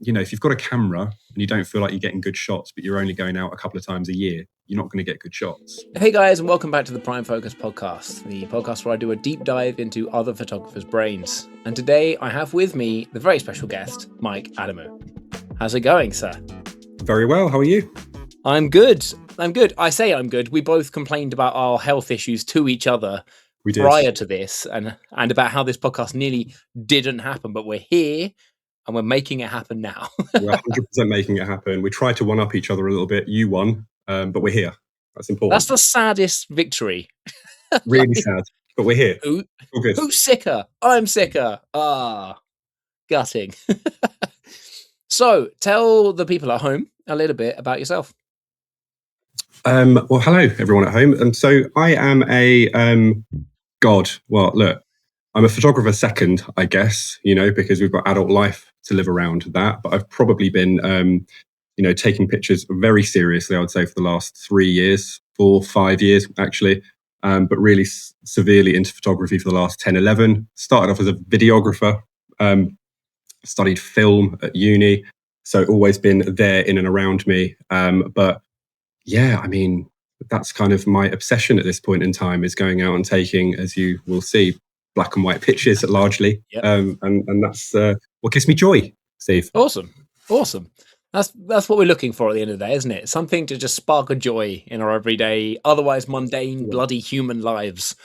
if you've got a camera and you don't feel like you're getting good shots, but you're only going out a couple of times a year, you're not going to get good shots. Hey guys, and welcome back to the Prime Focus podcast, the podcast where I do a deep dive into other photographers' brains. And today I have with me the very special guest, Mike Adamu. How's it going, sir? Very well. How are you? I'm good. I say I'm good. We both complained about our health issues to each other prior to this and about how this podcast nearly didn't happen, but we're here and we're making it happen now. We're 100% making it happen. We tried to one-up each other a little bit. You won, but we're here. That's important. That's the saddest victory. Really sad, but we're here. All good. Who's sicker? I'm sicker. Gutting. So, tell the people at home a little bit about yourself. Well, hello, everyone at home. So I am I'm a photographer second, I guess, because we've got adult life to live around that. But I've probably been, taking pictures very seriously, I would say, for the last 3 years, 4, 5 years, actually. But really severely into photography for the last 10, 11. Started off as a videographer, studied film at uni. So always been there in and around me. But yeah, I mean, that's kind of my obsession at this point in time, is going out and taking, as you will see, black and white pictures largely. Yep. And that's what gives me joy, Steve. Awesome. That's what we're looking for at the end of the day, isn't it? Something to just spark a joy in our everyday, otherwise mundane, bloody human lives.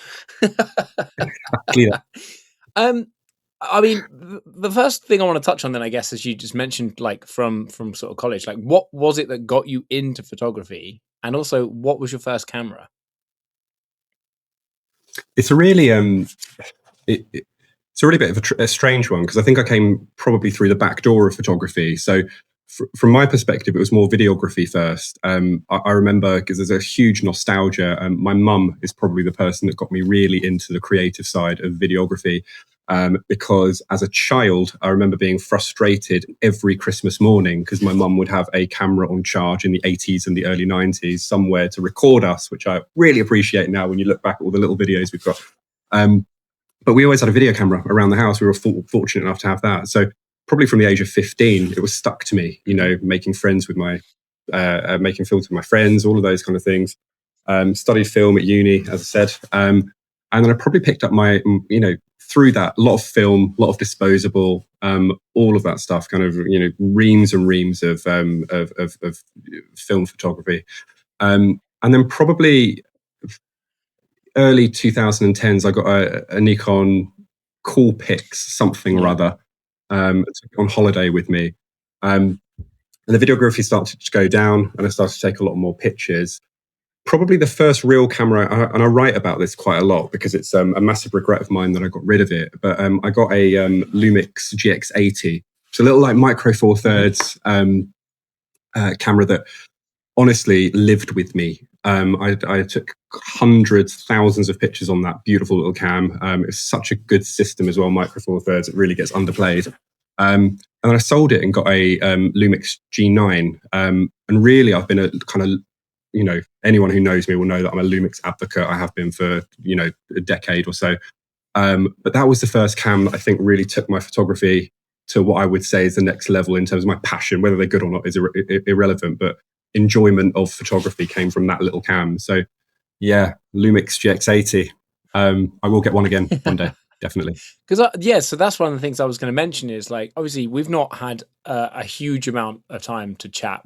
Exactly. I mean, the first thing I want to touch on then, I guess, as you just mentioned, like from sort of college, like what was it that got you into photography? And also, what was your first camera? It's a really it's a really bit of a strange one, because I think I came probably through the back door of photography. So from my perspective, it was more videography first. I remember, because there's a huge nostalgia. My mum is probably the person that got me really into the creative side of videography. Because as a child, I remember being frustrated every Christmas morning because my mum would have a camera on charge in the 80s and the early 90s somewhere to record us, which I really appreciate now when you look back at all the little videos we've got. But we always had a video camera around the house. We were fortunate enough to have that. So probably from the age of 15, it was stuck to me, making films with my friends, all of those kind of things. Studied film at uni, as I said. And then I probably picked up my, through that, a lot of film, a lot of disposable, all of that stuff, kind of, reams and reams of film photography. And then probably early 2010s, I got a Nikon Coolpix something or other, on holiday with me. And the videography started to go down, and I started to take a lot more pictures. Probably the first real camera, and I write about this quite a lot because it's a massive regret of mine that I got rid of it. But I got a Lumix GX80. It's a little like micro four thirds camera that honestly lived with me. I took hundreds, thousands of pictures on that beautiful little cam. It's such a good system as well, micro four thirds. It really gets underplayed. And then I sold it and got a Lumix G9. And really, I've been a kind of, anyone who knows me will know that I'm a Lumix advocate. I have been for, a decade or so. But that was the first cam that I think really took my photography to what I would say is the next level in terms of my passion. Whether they're good or not is irrelevant, but enjoyment of photography came from that little cam. So yeah, Lumix GX80. I will get one again one day, definitely. Because so that's one of the things I was going to mention is, like, obviously we've not had a huge amount of time to chat.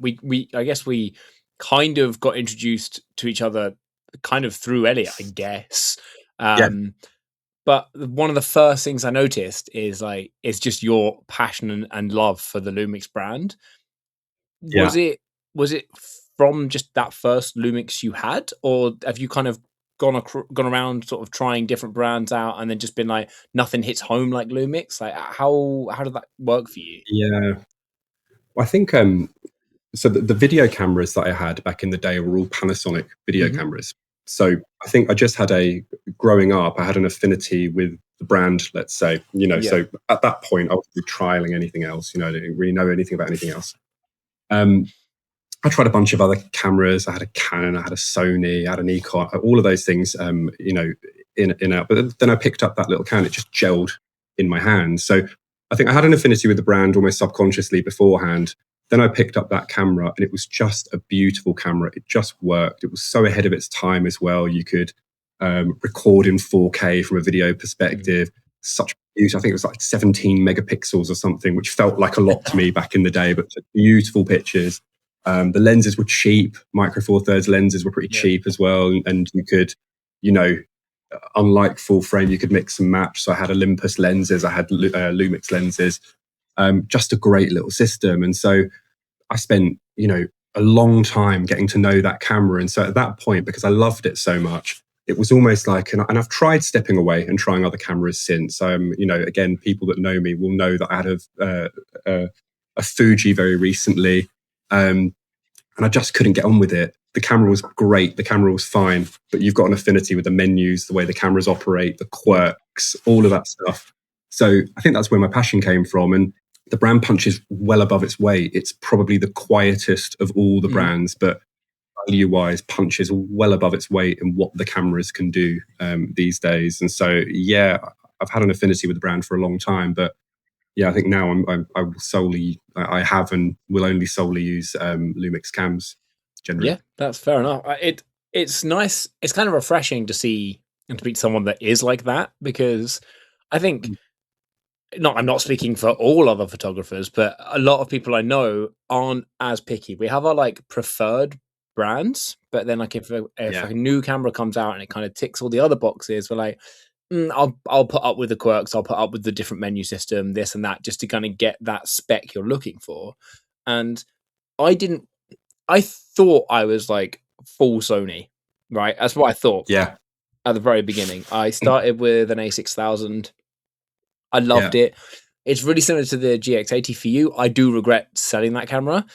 I guess we kind of got introduced to each other kind of through Elliot, I guess. But one of the first things I noticed is it's just your passion and love for the Lumix brand. Was it from just that first Lumix you had, or have you kind of gone around sort of trying different brands out and then just been like, nothing hits home like Lumix? Like, how did that work for you? Yeah, well, I think so the video cameras that I had back in the day were all Panasonic video cameras. So I think I just had growing up, I had an affinity with the brand, let's say, so at that point I wasn't trialing anything else, I didn't really know anything about anything else. I tried a bunch of other cameras. I had a Canon, I had a Sony, I had a Nikon, all of those things, in out. But then I picked up that little Canon, it just gelled in my hand. So I think I had an affinity with the brand almost subconsciously beforehand. Then I picked up that camera, and it was just a beautiful camera. It just worked. It was so ahead of its time as well. You could record in 4K from a video perspective. Such beauty. I think it was like 17 megapixels or something, which felt like a lot to me back in the day, but beautiful pictures. The lenses were cheap. Micro Four Thirds lenses were pretty cheap as well, and you could, you know, unlike full frame, you could mix and match. So I had Olympus lenses, I had Lumix lenses. Just a great little system. And so I spent, a long time getting to know that camera. And so at that point, because I loved it so much, it was almost like, and I've tried stepping away and trying other cameras since. Again, people that know me will know that I had a Fuji very recently, and I just couldn't get on with it. The camera was great, the camera was fine, but you've got an affinity with the menus, the way the cameras operate, the quirks, all of that stuff. So I think that's where my passion came from. And the brand punches well above its weight. It's probably the quietest of all the brands, but value-wise, punches well above its weight in what the cameras can do these days. And so, yeah, I've had an affinity with the brand for a long time, but yeah, I think now I have and will only solely use Lumix cams generally. Yeah, that's fair enough. It's nice. It's kind of refreshing to see and to meet someone that is like that, because I think, I'm not speaking for all other photographers, but a lot of people I know aren't as picky. We have our like preferred brands, but then like if a new camera comes out and it kind of ticks all the other boxes, we're like, I'll put up with the quirks, I'll put up with the different menu system, this and that, just to kind of get that spec you're looking for. And I thought I was like full Sony, right? That's what I thought. Yeah. At the very beginning, I started with an A6000. I loved it. It's really similar to the GX80 for you. I do regret selling that camera.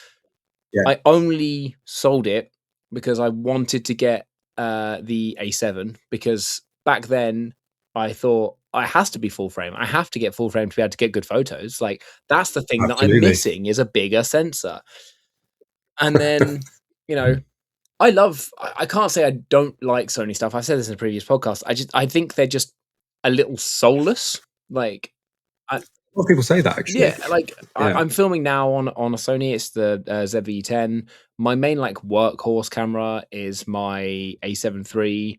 Yeah. I only sold it because I wanted to get the A7, because back then I thought it has to be full frame. I have to get full frame to be able to get good photos. Like, that's the thing that I'm missing, is a bigger sensor. And then, I can't say I don't like Sony stuff. I've said this in a previous podcast. I think they're just a little soulless. Like, a lot of people say that, actually. Yeah, like I'm filming now on a Sony. It's the ZV-10. My main like workhorse camera is my A7 III.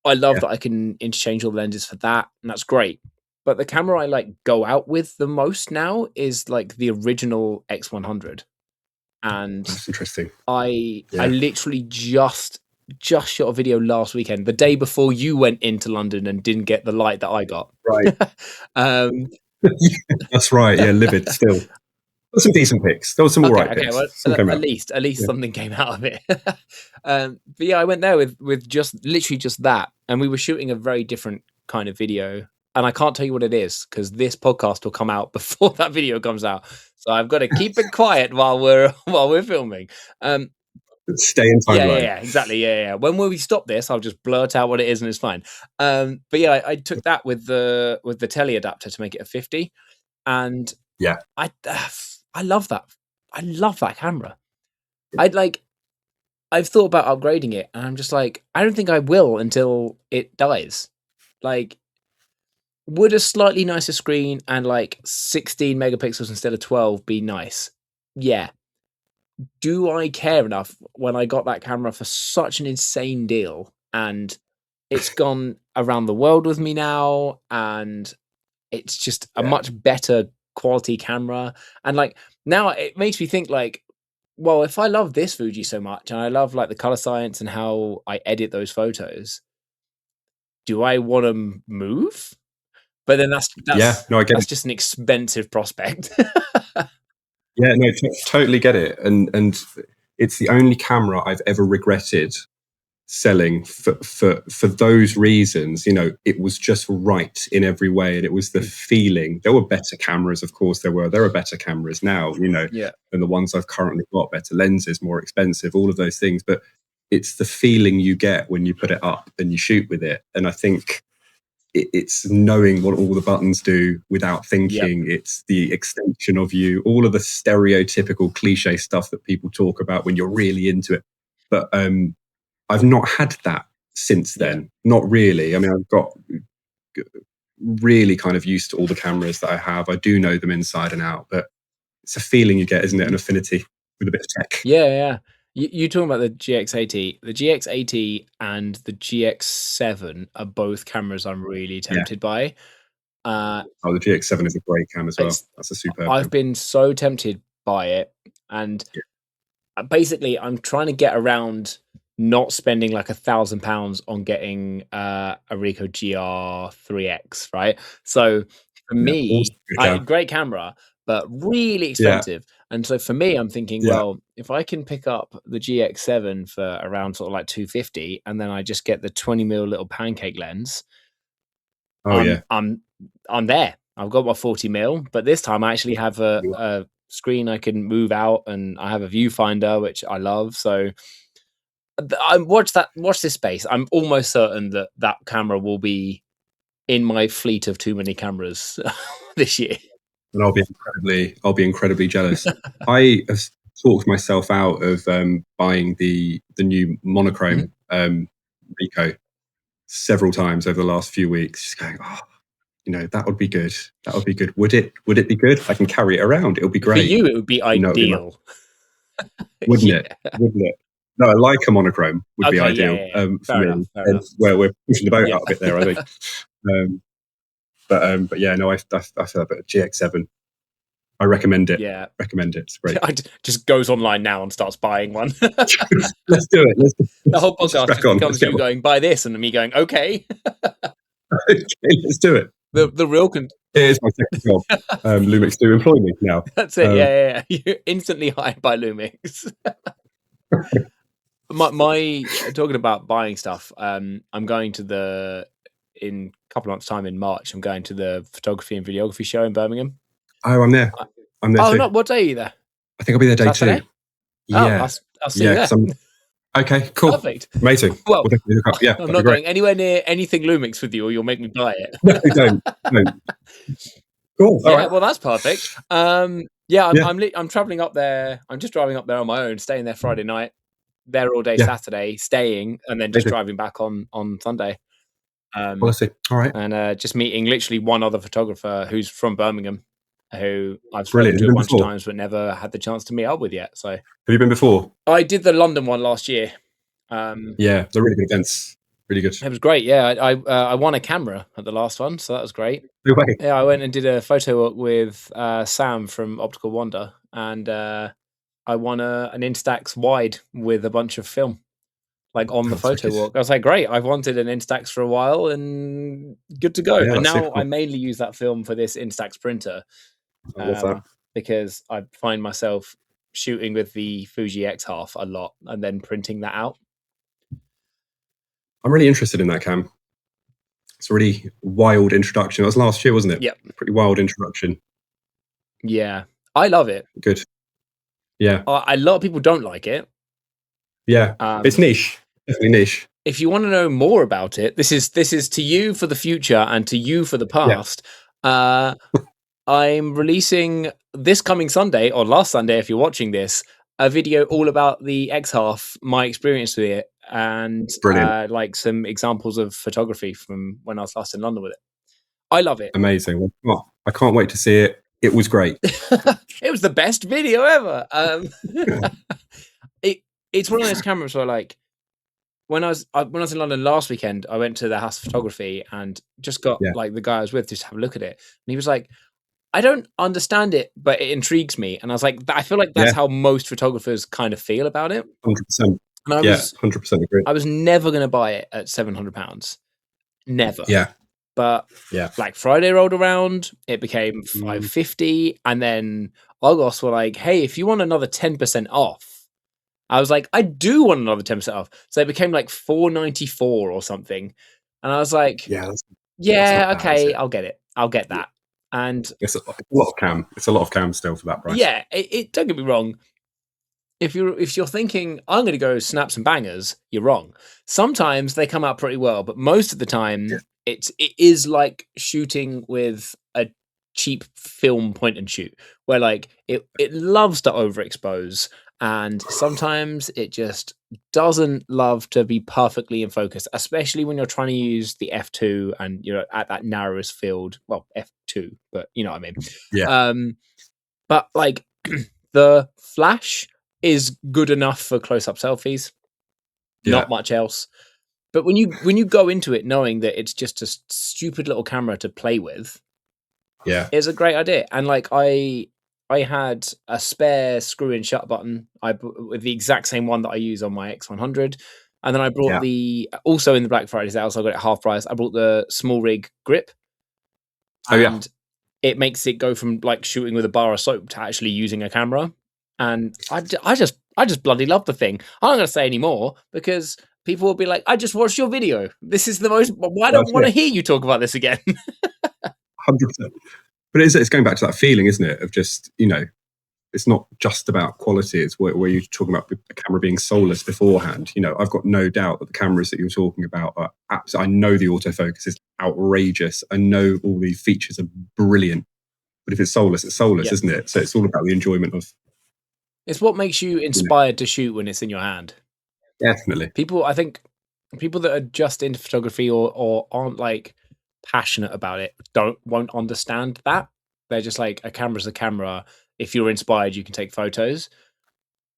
I love that I can interchange all the lenses for that, and that's great. But the camera I like go out with the most now is like the original X100. And that's interesting. I literally just shot a video last weekend, the day before you went into London and didn't get the light that I got. Right. That's right. Yeah, livid still. There were some decent pics. There was some alright pics. Well, at least something came out of it. But yeah, I went there with just literally just that, and we were shooting a very different kind of video. And I can't tell you what it is, because this podcast will come out before that video comes out. So I've got to keep it quiet while we're filming. Stay in timeline. Yeah, exactly. Yeah. When we stop this, I'll just blurt out what it is, and it's fine. But yeah, I took that with the tele adapter to make it a 50, and I love that. I love that camera. I've thought about upgrading it, and I'm just like, I don't think I will until it dies. Like, would a slightly nicer screen and like 16 megapixels instead of 12 be nice? Yeah. Do I care enough when I got that camera for such an insane deal, and it's gone around the world with me now, and it's just a much better quality camera? And like, now it makes me think like, well, if I love this Fuji so much, and I love like the color science and how I edit those photos, do I want to move? But then that's just an expensive prospect. Yeah, no, totally get it. And it's the only camera I've ever regretted selling for those reasons. It was just right in every way, and it was the feeling. There were better cameras, of course there are better cameras now, than the ones I've currently got, better lenses, more expensive, all of those things. But it's the feeling you get when you put it up and you shoot with it. And I think it's knowing what all the buttons do without thinking. It's the extension of you, all of the stereotypical cliche stuff that people talk about when you're really into it. But I've not had that since then. Not really. I mean, I've got really kind of used to all the cameras that I have. I do know them inside and out, but it's a feeling you get, isn't it? An affinity with a bit of tech. Yeah. You talking about the GX80? The GX80 and the GX7 are both cameras I'm really tempted by. Oh, the GX7 is a great cam as well. That's a superb I've cam. been so tempted by it, and basically I'm trying to get around not spending like £1,000 on getting a Ricoh GR3X, right? So for me, great camera, but really expensive. And so for me, I'm thinking, well, if I can pick up the GX7 for around sort of like 250, and then I just get the 20mm little pancake lens, I'm there. I've got my 40mm, but this time I actually have a screen I can move out, and I have a viewfinder, which I love. So I watch this space. I'm almost certain that camera will be in my fleet of too many cameras this year. And I'll be incredibly jealous. I have talked myself out of buying the new monochrome Ricoh several times over the last few weeks. Just going, that would be good. That would be good. Would it be good? I can carry it around. It'll be great. For you, it would be ideal. Wouldn't it? No, I like a monochrome would be ideal for me. Where we're pushing the boat out a bit there, I think. But yeah, no, I feel about GX7. I recommend it. Yeah, recommend it. It's great. Just goes online now and starts buying one. Let's do it. The whole podcast becomes you going, buy this, and me going, okay. Okay, let's do it. The real it is my second job. Lumix do employ me now. That's it. Yeah. You're instantly hired by Lumix. my talking about buying stuff. I'm going to in a couple of months' time in March. I'm going to the photography and videography show in Birmingham. Oh, I'm there. Too. No, what day are you there? I think I'll be there day Saturday? 2. Yeah, I'll see you there. Okay, cool. Perfect. Amazing. Well, we'll hook up. Yeah, I'm not going anywhere near anything Lumix with you, or you'll make me buy it. No, don't. Cool. All right. Well, that's perfect. I'm traveling up there. I'm just driving up there on my own, staying there Friday night, there all day Saturday, staying, and then just driving back on Sunday. Well, I see. All right. And just meeting literally one other photographer who's from Birmingham, who I've spoken to a bunch of times but never had the chance to meet up with yet. So, have you been before? I did the London one last year. They're really good events. Really good. It was great. Yeah, I won a camera at the last one, so that was great. No way. Yeah, I went and did a photo walk with Sam from Optical Wonder, and I won an Instax wide with a bunch of film, like on the photo walk. I was like, great! I've wanted an Instax for a while, and good to go. And now I mainly use that film for this Instax printer. I love that. Because I find myself shooting with the Fuji X1/2 a lot and then printing that out. I'm really interested in that cam. It's a really wild introduction. That was last year, wasn't it? Yeah. Pretty wild introduction. Yeah. I love it. Good. Yeah. A lot of people don't like it. Yeah. It's niche. Definitely niche. If you want to know more about it, this is to you for the future and to you for the past. Yeah. I'm releasing this coming Sunday, or last Sunday if you're watching this, a video all about the X1/2, my experience with it, and like some examples of photography from when I was last in London with it. I love it. Amazing. Well, I can't wait to see it. It was great. It was the best video ever. It's one of those cameras where, like, when I was in London last weekend, I went to the House of Photography and just got like the guy I was with just to have a look at it, and he was like, I don't understand it, but it intrigues me. And I was like, I feel like that's how most photographers kind of feel about it. 100%. And I 100% agree. I was never going to buy it at £700. Never. Yeah. But Black Friday rolled around, it became $550, and then Argos were like, hey, if you want another 10% off, I was like, I do want another 10% off. So it became like $494 or something. And I was like, okay, I'll get it. I'll get that. And it's a lot of cam. It's a lot of cam still for that price. Yeah, it don't get me wrong. If you're thinking I'm going to go snaps and bangers, you're wrong. Sometimes they come out pretty well, but most of the time it is like shooting with a cheap film point and shoot, where like it loves to overexpose, and sometimes it just doesn't love to be perfectly in focus, especially when you're trying to use the f2 and at that narrowest field. Well, f2, but you know what I mean. Yeah. But like the flash is good enough for close-up selfies, not much else. But when you go into it knowing that it's just a stupid little camera to play with, it's a great idea. And like I had a spare screw-in shut button with the exact same one that I use on my X100, and then I brought also in the Black Friday sales, I got it half price. I brought the small rig grip, and it makes it go from like shooting with a bar of soap to actually using a camera. And I just bloody love the thing. I'm not going to say any more because people will be like, I just watched your video. This is the most. Why don't I want to hear you talk about this again? 100%. But it's going back to that feeling, isn't it? Of just, it's not just about quality. It's where you're talking about the camera being soulless beforehand. I've got no doubt that the cameras that you're talking about are I know the autofocus is outrageous. I know all the features are brilliant. But if it's soulless, it's soulless, isn't it? So it's all about the enjoyment of. It's what makes you inspired to shoot when it's in your hand. Definitely. I think people that are just into photography or aren't like passionate about it won't understand that. They're just like, a camera's a camera. If you're inspired, you can take photos.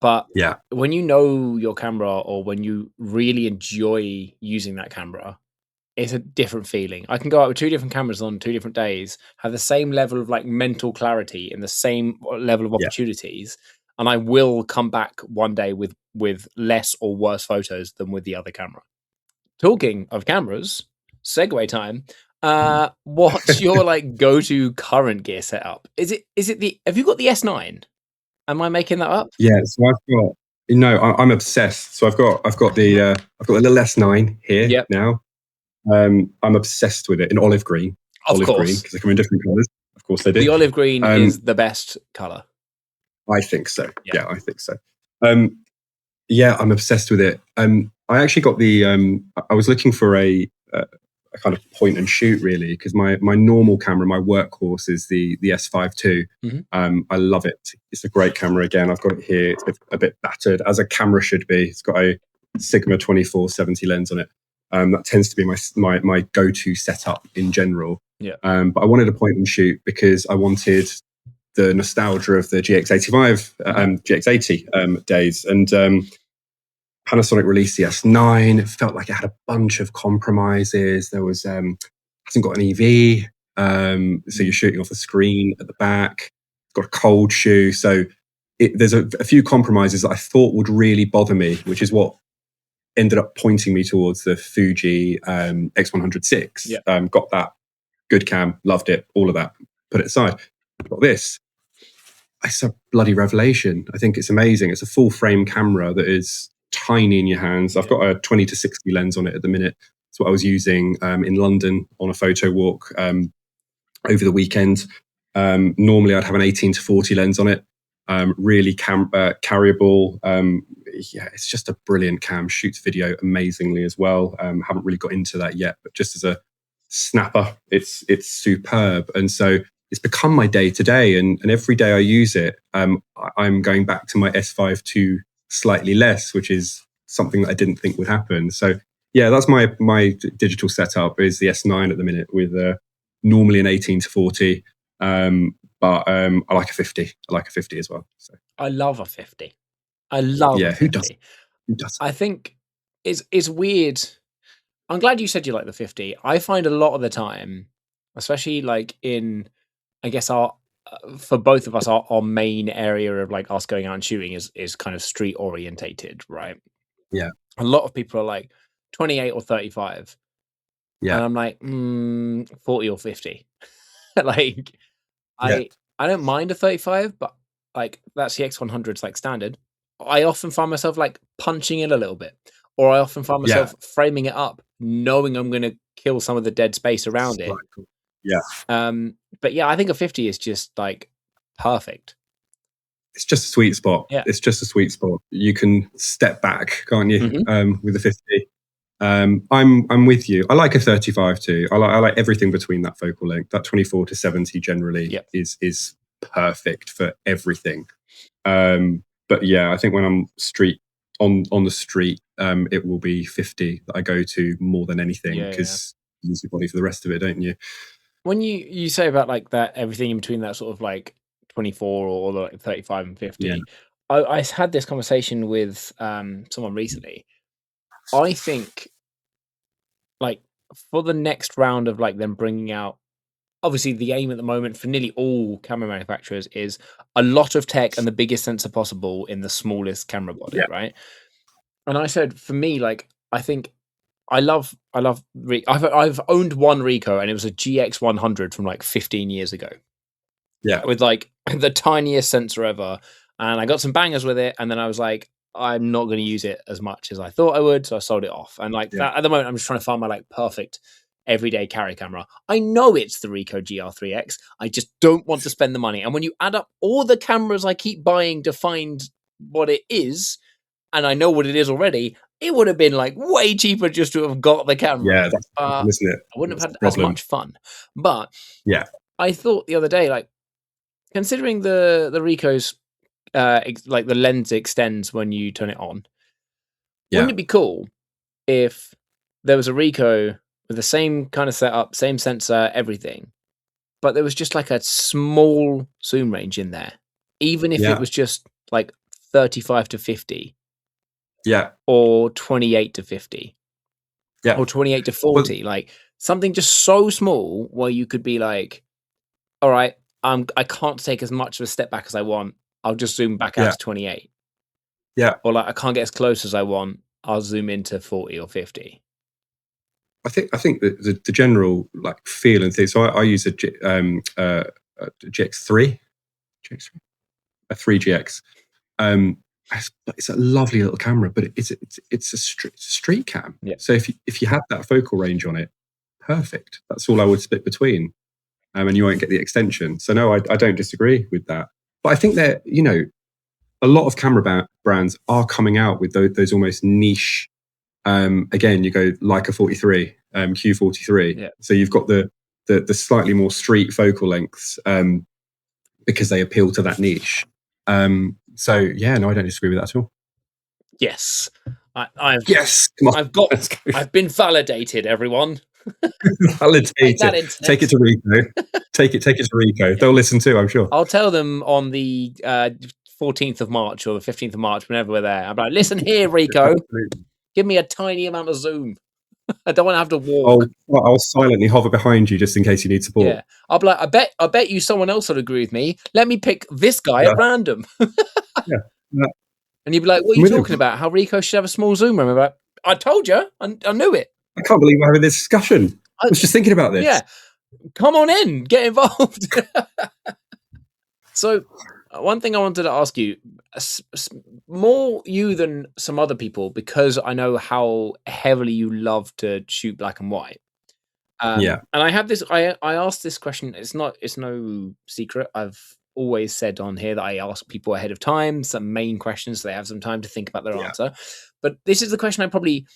But when you know your camera, or when you really enjoy using that camera, it's a different feeling. I can go out with 2 different cameras on 2 different days, have the same level of like mental clarity and the same level of opportunities, and I will come back one day with less or worse photos than with the other camera. Talking of cameras, segue time. What's your like go-to current gear setup? Is it have you got the S9? Am I making that up? Yeah, so I'm obsessed. So I've got the little S9 here now. I'm obsessed with it in olive green. Of course, green, because they come in different colors. Of course they do. The olive green is the best color. I think so. Yeah, I think so. I'm obsessed with it. I actually got the. I was looking for a kind of point and shoot, really, because my normal camera, my workhorse, is the S5 II. I love it. It's a great camera. Again, I've got it here. It's a bit battered, as a camera should be. It's got a Sigma 24-70 lens on it. That tends to be my go-to setup in general. But I wanted a point and shoot because I wanted the nostalgia of the GX85, GX80 days. And Panasonic released the S9. It felt like it had a bunch of compromises. There was hasn't got an EV, so you're shooting off the screen at the back. It's got a cold shoe, so there's a few compromises that I thought would really bother me, which is what ended up pointing me towards the Fuji X100VI. Got that, good cam, loved it, all of that. Put it aside. Got this. It's a bloody revelation. I think it's amazing. It's a full frame camera that is tiny in your hands. I've got a 20-60 lens on it at the minute. That's what I was using in London on a photo walk over the weekend. Normally I'd have an 18-40 lens on it. Really carryable. It's just a brilliant cam. Shoots video amazingly as well. Haven't really got into that yet, but just as a snapper, it's superb. And so it's become my day to day, and every day I use it, I'm going back to my S5 II slightly less, which is something that I didn't think would happen. So yeah, that's my digital setup, is the S9 at the minute, with normally an 18-40. But I like a 50. I like a 50 as well. So I love a 50. I love a 50. Who doesn't? I think it's weird. I'm glad you said you like the 50. I find a lot of the time, especially like in, I guess for both of us, our main area of like us going out and shooting is kind of street orientated, right? Yeah. A lot of people are like 28 or 35. Yeah. And I'm like, 40 or 50. Like, I don't mind a 35, but like that's the X100's like standard. I often find myself like punching in a little bit, or I often find myself framing it up, knowing I'm going to kill some of the dead space around it. Yeah. But yeah, I think a 50 is just like perfect. It's just a sweet spot. Yeah. It's just a sweet spot. You can step back, can't you? With a 50. I'm with you. I like a 35 too. I like everything between that focal length. That 24 to 70 generally is perfect for everything. But yeah, I think when I'm on the street, it will be 50 that I go to more than anything, because you use your body for the rest of it, don't you? When you say about like that, everything in between that sort of like 24 or like 35 and 50, Yeah. I had this conversation with someone recently. I think like for the next round of like them bringing out, obviously the aim at the moment for nearly all camera manufacturers is a lot of tech and the biggest sensor possible in the smallest camera body, Yeah. right? And I said, for me, like I think I've owned one Ricoh, and it was a GX100 from like 15 years ago. Yeah. With like the tiniest sensor ever, and I got some bangers with it, and then I was like, I'm not going to use it as much as I thought I would, so I sold it off. And like that, at the moment, I'm just trying to find my like perfect everyday carry camera. I know it's the Ricoh GR3X. I just don't want to spend the money. And when you add up all the cameras I keep buying to find what it is, and I know what it is already, it would have been like way cheaper just to have got the camera. Yeah, that's the problem, isn't it? I wouldn't That's have had the as problem. much fun. But Yeah. I thought the other day, like, considering the Ricoh's like the lens extends when you turn it on, wouldn't it be cool if there was a Ricoh with the same kind of setup, same sensor, everything, but there was just like a small zoom range in there, even if it was just like 35 to 50, or 28 to 50, or 28 to 40, like something just so small where you could be like, all right, I can't take as much of a step back as I want. I'll just zoom back out to 28. Yeah. Or like I can't get as close as I want. I'll zoom into 40 or 50. I think the general like feel and thing. So I use a GX3, a 3GX. It's a lovely little camera, but it's a street cam. Yeah. So if you had that focal range on it, perfect. That's all I would split between, and you won't get the extension. So no, I don't disagree with that. But I think that a lot of camera brands are coming out with those almost niche. Again, you go Leica 43, Q43. Yeah. So you've got the slightly more street focal lengths, because they appeal to that niche. So yeah, no, I don't disagree with that at all. Yes, Yes, come on. I've been validated, everyone. Validated. Take it to Ricoh. Take it to Ricoh. They'll listen too, I'm sure. I'll tell them on the 14th of March or the 15th of March, whenever we're there. I'm like, listen here, Ricoh. Give me a tiny amount of zoom. I don't want to have to walk. I'll silently hover behind you just in case you need support. Yeah, I'll be like, I bet you someone else would agree with me. Let me pick this guy at random. Yeah. And you'd be like, what are you talking about? How Ricoh should have a small zoom room? I'm like, I told you. I knew it. I can't believe we're having this discussion. I was just thinking about this. Yeah. Come on in. Get involved. So one thing I wanted to ask you, more you than some other people, because I know how heavily you love to shoot black and white. And I had this. I asked this question. It's no secret. I've always said on here that I ask people ahead of time some main questions, so they have some time to think about their answer. But this is the question I probably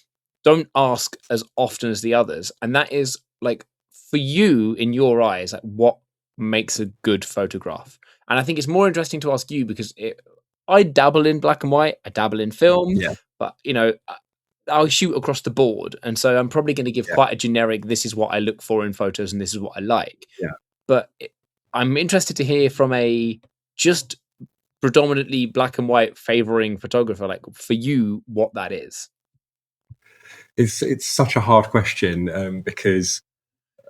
don't ask as often as the others, and that is like, for you, in your eyes, like, what makes a good photograph? And I think it's more interesting to ask you because I dabble in black and white, I dabble in film, but I'll shoot across the board. And so I'm probably going to give quite a generic, this is what I look for in photos and this is what I like. But I'm interested to hear from a just predominantly black and white favoring photographer, like for you, what that is. It's such a hard question, because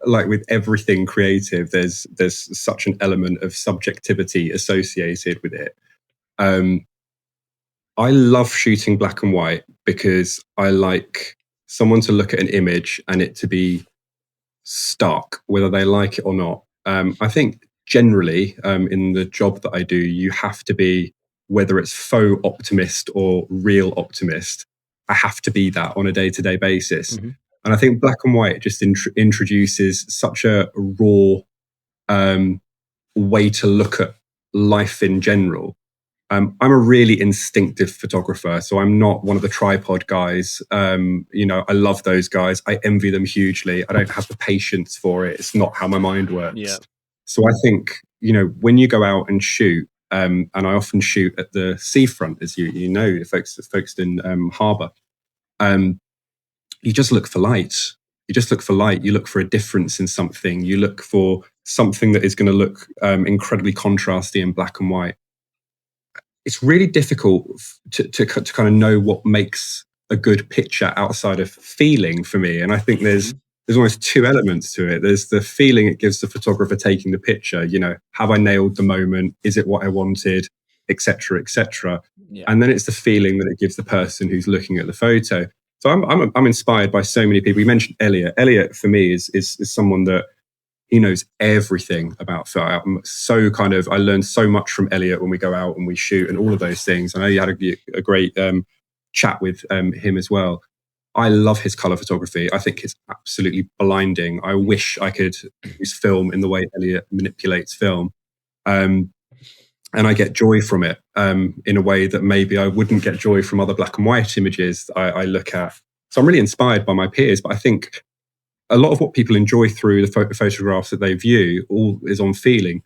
like with everything creative, there's such an element of subjectivity associated with it. I love shooting black and white because I like someone to look at an image and it to be stark, whether they like it or not. I think generally, in the job that I do, you have to be, whether it's faux optimist or real optimist, I have to be that on a day-to-day basis. Mm-hmm. And I think black and white just introduces such a raw way to look at life in general. I'm a really instinctive photographer, so I'm not one of the tripod guys. I love those guys. I envy them hugely. I don't have the patience for it. It's not how my mind works. Yeah. So I think, when you go out and shoot, and I often shoot at the seafront, as you know, folks in harbour, you just look for light. You just look for light. You look for a difference in something. You look for something that is going to look incredibly contrasty in black and white. It's really difficult to kind of know what makes a good picture outside of feeling for me. And I think there's almost two elements to it. There's the feeling it gives the photographer taking the picture. Have I nailed the moment? Is it what I wanted? Etc. Etc. Yeah. And then it's the feeling that it gives the person who's looking at the photo. So I'm inspired by so many people. You mentioned Elliot. Elliot for me is someone that he knows everything about film. I learned so much from Elliot when we go out and we shoot and all of those things. I know you had a great chat with him as well. I love his color photography. I think it's absolutely blinding. I wish I could use film in the way Elliot manipulates film. And I get joy from it in a way that maybe I wouldn't get joy from other black and white images that I look at. So I'm really inspired by my peers, but I think a lot of what people enjoy through the photographs that they view all is on feeling.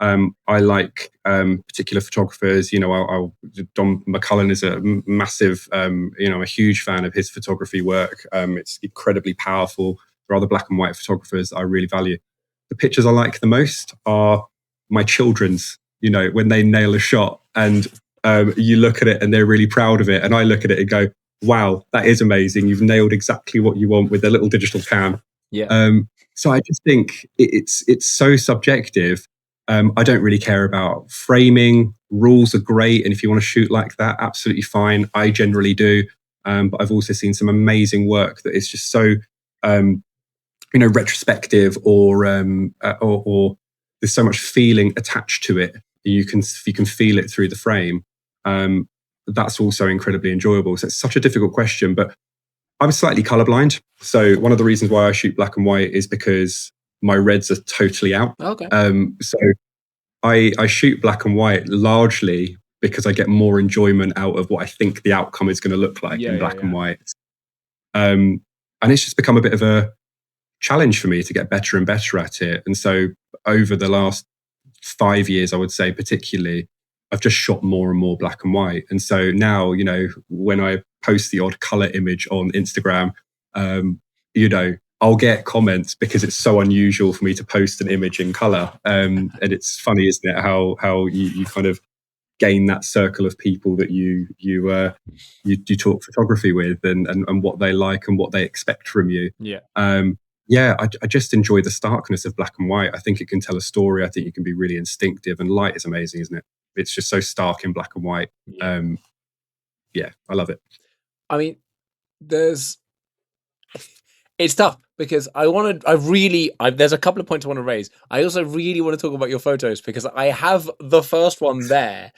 I like particular photographers. Don McCullen is a massive, I'm a huge fan of his photography work. It's incredibly powerful. There are other black and white photographers I really value. The pictures I like the most are my children's, when they nail a shot and you look at it and they're really proud of it. And I look at it and go, wow, that is amazing. You've nailed exactly what you want with a little digital cam. Yeah. So I just think it's so subjective. I don't really care about framing. Rules are great. And if you want to shoot like that, absolutely fine. I generally do. But I've also seen some amazing work that is just so, retrospective or there's so much feeling attached to it. You can feel it through the frame. That's also incredibly enjoyable. So it's such a difficult question, but I'm slightly colorblind. So one of the reasons why I shoot black and white is because my reds are totally out. Okay. So I shoot black and white largely because I get more enjoyment out of what I think the outcome is going to look like in black and white. And it's just become a bit of a challenge for me to get better and better at it. And so over the last 5 years, I would say particularly, I've just shot more and more black and white. And so now, when I post the odd color image on Instagram, I'll get comments because it's so unusual for me to post an image in color. And it's funny, isn't it, how you kind of gain that circle of people that you talk photography with and what they like and what they expect from you. I just enjoy the starkness of black and white. I think it can tell a story. I think you can be really instinctive, and light is amazing, isn't it? It's just so stark in black and white. I love it. I mean, it's tough because there's a couple of points I want to raise. I also really want to talk about your photos because I have the first one there,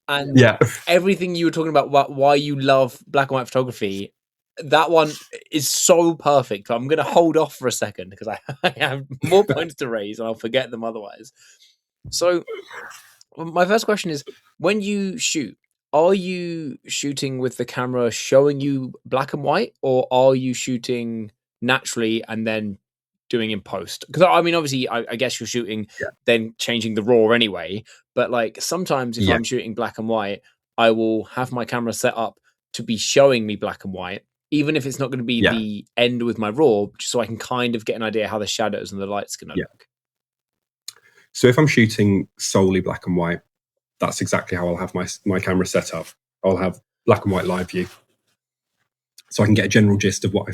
and everything you were talking about why you love black and white photography, that one is so perfect. I'm going to hold off for a second because I have more points to raise and I'll forget them otherwise. So my first question is, when you shoot, are you shooting with the camera showing you black and white, or are you shooting naturally and then doing in post? Because I mean, obviously, I guess you're shooting then changing the raw anyway. But like sometimes if I'm shooting black and white, I will have my camera set up to be showing me black and white, even if it's not going to be the end with my raw, just so I can kind of get an idea how the shadows and the light's going to look. So if I'm shooting solely black and white, that's exactly how I'll have my camera set up. I'll have black and white live view, so I can get a general gist of what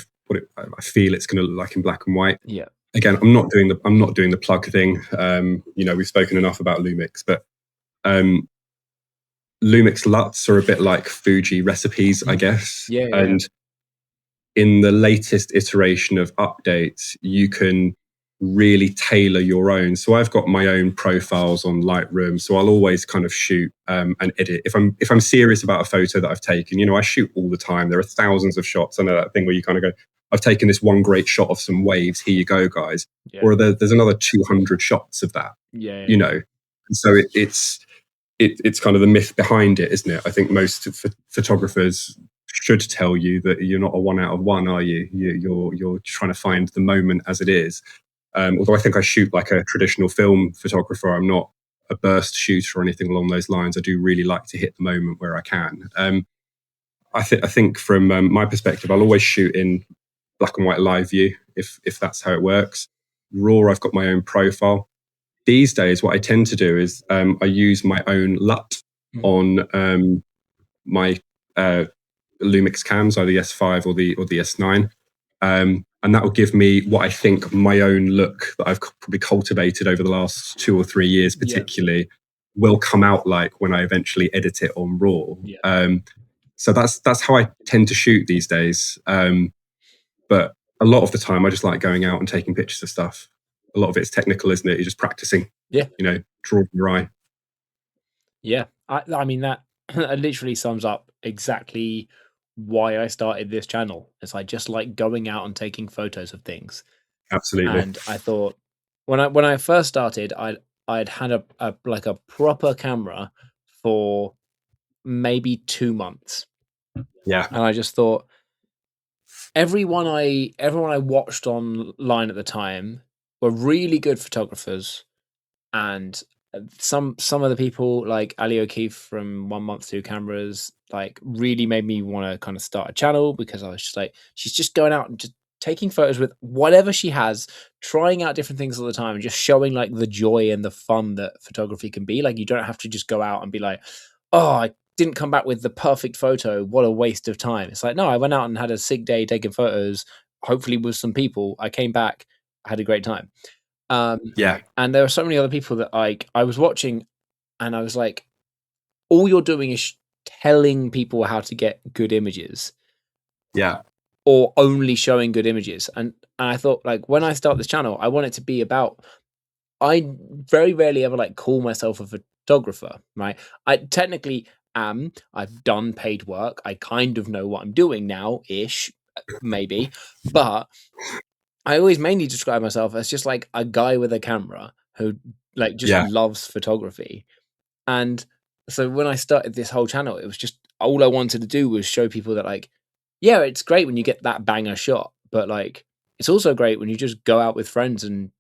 I feel it's going to look like in black and white. Yeah. Again, I'm not doing the plug thing. We've spoken enough about Lumix, but Lumix LUTs are a bit like Fuji recipes, I guess. And in the latest iteration of updates, you can really tailor your own. So I've got my own profiles on Lightroom, so I'll always kind of shoot and edit. If I'm serious about a photo that I've taken, I shoot all the time. There are thousands of shots. I know that thing where you kind of go, I've taken this one great shot of some waves. Here you go, guys. Or there's another 200 shots of that. And so it's it's kind of the myth behind it, isn't it? I think most photographers should tell you that you're not a 1 out of 1, are you? You're trying to find the moment as it is. Although I think I shoot like a traditional film photographer, I'm not a burst shooter or anything along those lines. I do really like to hit the moment where I can. I think from my perspective, I'll always shoot in black and white live view if that's how it works. RAW, I've got my own profile. These days, what I tend to do is I use my own LUT on my Lumix cams, either the S5 or the S9, and that will give me what I think my own look that I've probably cultivated over the last 2 or 3 years, particularly, will come out like when I eventually edit it on RAW. So that's how I tend to shoot these days. But a lot of the time, I just like going out and taking pictures of stuff. A lot of it's technical, isn't it? You're just practicing. Drawing your eye. Yeah, I mean that literally sums up exactly why I started this channel. It's I just like going out and taking photos of things. Absolutely. And I thought when I first started, I'd had a like a proper camera for maybe 2 months. Yeah. And I just thought everyone I watched online at the time were really good photographers, and some of the people like Ali O'Keefe from 1 Month 2 Cameras like really made me want to kind of start a channel, because I was just like, she's just going out and just taking photos with whatever she has, trying out different things all the time, and just showing like the joy and the fun that photography can be. Like, you don't have to just go out and be like, oh, I didn't come back with the perfect photo, what a waste of time. It's like, no, I went out and had a sick day taking photos, hopefully with some people. I came back, had a great time. And there were so many other people that I was watching, and I was like, all you're doing is telling people how to get good images, or only showing good images. And I thought, like, when I start this channel, I want it to be about, I very rarely ever like call myself a photographer, right? I technically am. I've done paid work. I kind of know what I'm doing now ish, maybe, but I always mainly describe myself as just like a guy with a camera who like just loves photography. And so when I started this whole channel, it was just all I wanted to do was show people that, like, yeah, it's great when you get that banger shot, but like, it's also great when you just go out with friends and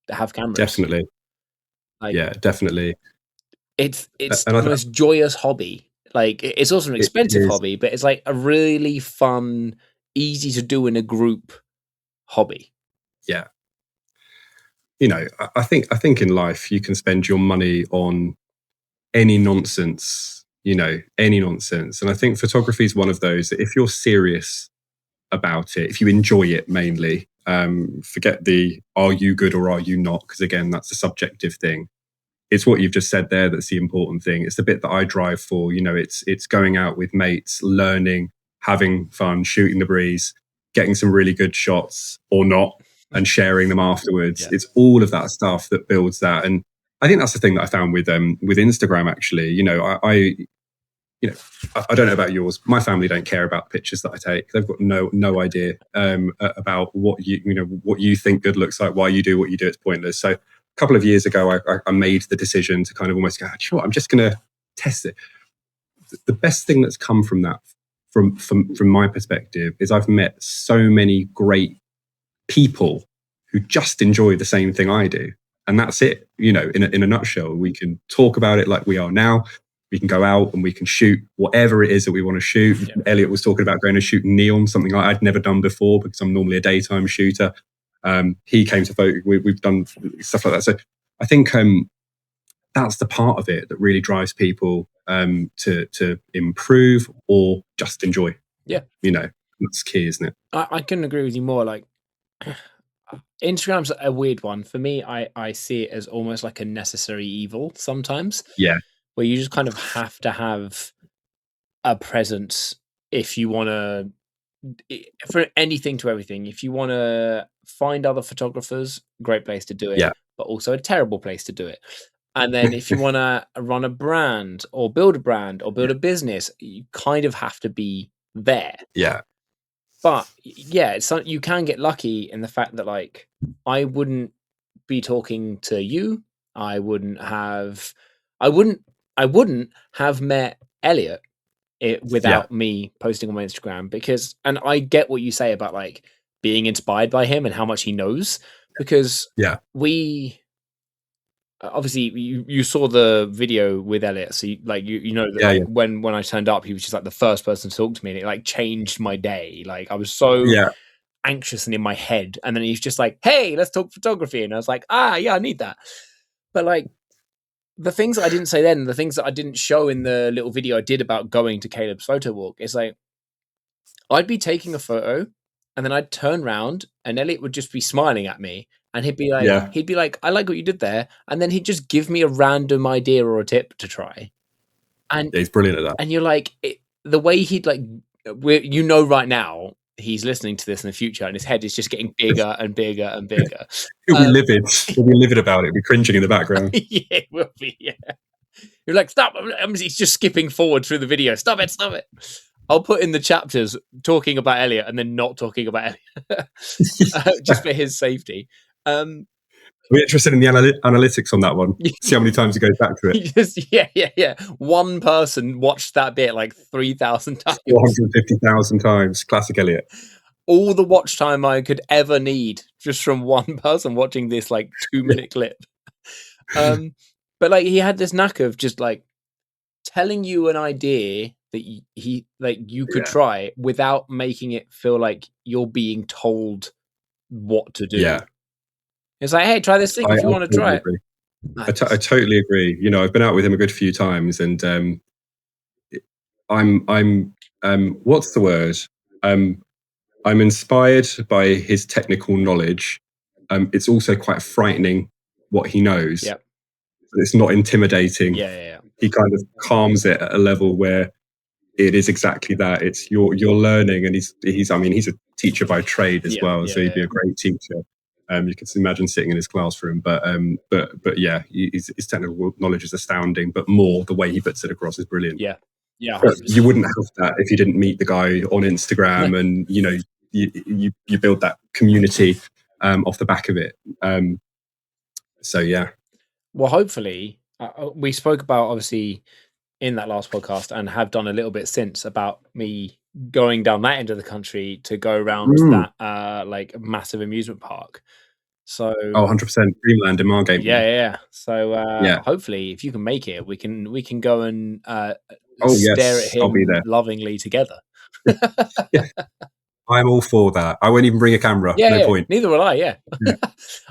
have cameras. Definitely. Like, definitely. It's the most joyous hobby. Like, it's also an expensive hobby, but it's like a really fun, easy to do in a group hobby. Yeah. I think in life you can spend your money on any nonsense, any nonsense. And I think photography is one of those that if you're serious about it, if you enjoy it mainly, forget the are you good or are you not? Because again, that's a subjective thing. It's what you've just said there that's the important thing. It's the bit that I drive for. It's going out with mates, learning, having fun, shooting the breeze, getting some really good shots or not, and sharing them afterwards. It's all of that stuff that builds that. And I think that's the thing that I found with Instagram, actually. I don't know about yours. My family don't care about the pictures that I take. They've got no idea about what you think good looks like, why you do what you do. It's pointless. So a couple of years ago, I made the decision to kind of almost go, you know what, I'm just going to test it. The best thing that's come from that, from my perspective, is I've met so many great people who just enjoy the same thing I do. And that's it, in a nutshell. We can talk about it like we are now. We can go out and we can shoot whatever it is that we want to shoot. Yeah. Elliot was talking about going to shoot neon, something I'd never done before because I'm normally a daytime shooter. He came to photo. We've done stuff like that. So I think that's the part of it that really drives people to improve or just enjoy. Yeah. That's key, isn't it? I couldn't agree with you more. Like, Instagram's a weird one. For me, I see it as almost like a necessary evil sometimes. Yeah. Where you just kind of have to have a presence if you want to, for anything to everything. If you want to find other photographers, great place to do it, but also a terrible place to do it. And then if you want to run a brand or build a business, you kind of have to be there. Yeah. But yeah, you can get lucky in the fact that, like, I wouldn't be talking to you. I wouldn't I wouldn't have met Elliot Yeah. without me posting on my Instagram, because, and I get what you say about like being inspired by him and how much he knows, because Yeah. we obviously you saw the video with Elliot, so you know that Yeah. like Yeah. when I turned up, he was just like the first person to talk to me, and it like changed my day. Like I was so Yeah. anxious and in my head, and then he's just like, "Hey, let's talk photography," and I was like, "Ah, yeah, I need that." But like the things that I didn't say then, the things that I didn't show in the little video I did about going to Caleb's photo walk, is like I'd be taking a photo and then I'd turn around and Elliot would just be smiling at me, and Yeah. he'd be like, "I like what you did there," and then he'd just give me a random idea or a tip to try. And He's brilliant at that. and you're like, the way he'd like, you know, right now he's listening to this in the future, and his head is just getting bigger and bigger and bigger. He'll be livid. He'll be livid about it. He'll be cringing in the background. Yeah, it will be. Yeah, you're like, stop! He's just skipping forward through the video. Stop it! Stop it! I'll put in the chapters talking about Elliot and then not talking about Elliot, just for his safety. We're interested in the analytics on that one. See how many times he goes back to it. Yeah. One person watched that bit like 3,000 times. 450,000 times. Classic Elliot. All the watch time I could ever need just from one person watching this like 2-minute clip. But like he had this knack of just like telling you an idea that he like you could try without making it feel like you're being told what to do. Yeah. It's like, hey, try this thing if you want to try it. I totally agree. You know, I've been out with him a good few times, and I'm what's the word? I'm inspired by his technical knowledge. It's also quite frightening what he knows. Yep. But it's not intimidating. Yeah. He kind of calms it at a level where it is exactly that. It's you're learning, and he's I mean, he's a teacher by trade as well, so he'd be a great teacher. You can imagine sitting in his classroom, but yeah, his technical knowledge is astounding. But more, the way he puts it across is brilliant. Yeah. You wouldn't have that if you didn't meet the guy on Instagram, and you know, you build that community off the back of it. So yeah. Well, hopefully, we spoke about obviously in that last podcast, and have done a little bit since, about me going down that end of the country to go around that like massive amusement park. So 100% Dreamland in Margate. Yeah. So hopefully, if you can make it, we can go and stare at him I'll be there lovingly together. I'm all for that. I won't even bring a camera. No point. Neither will I. Yeah.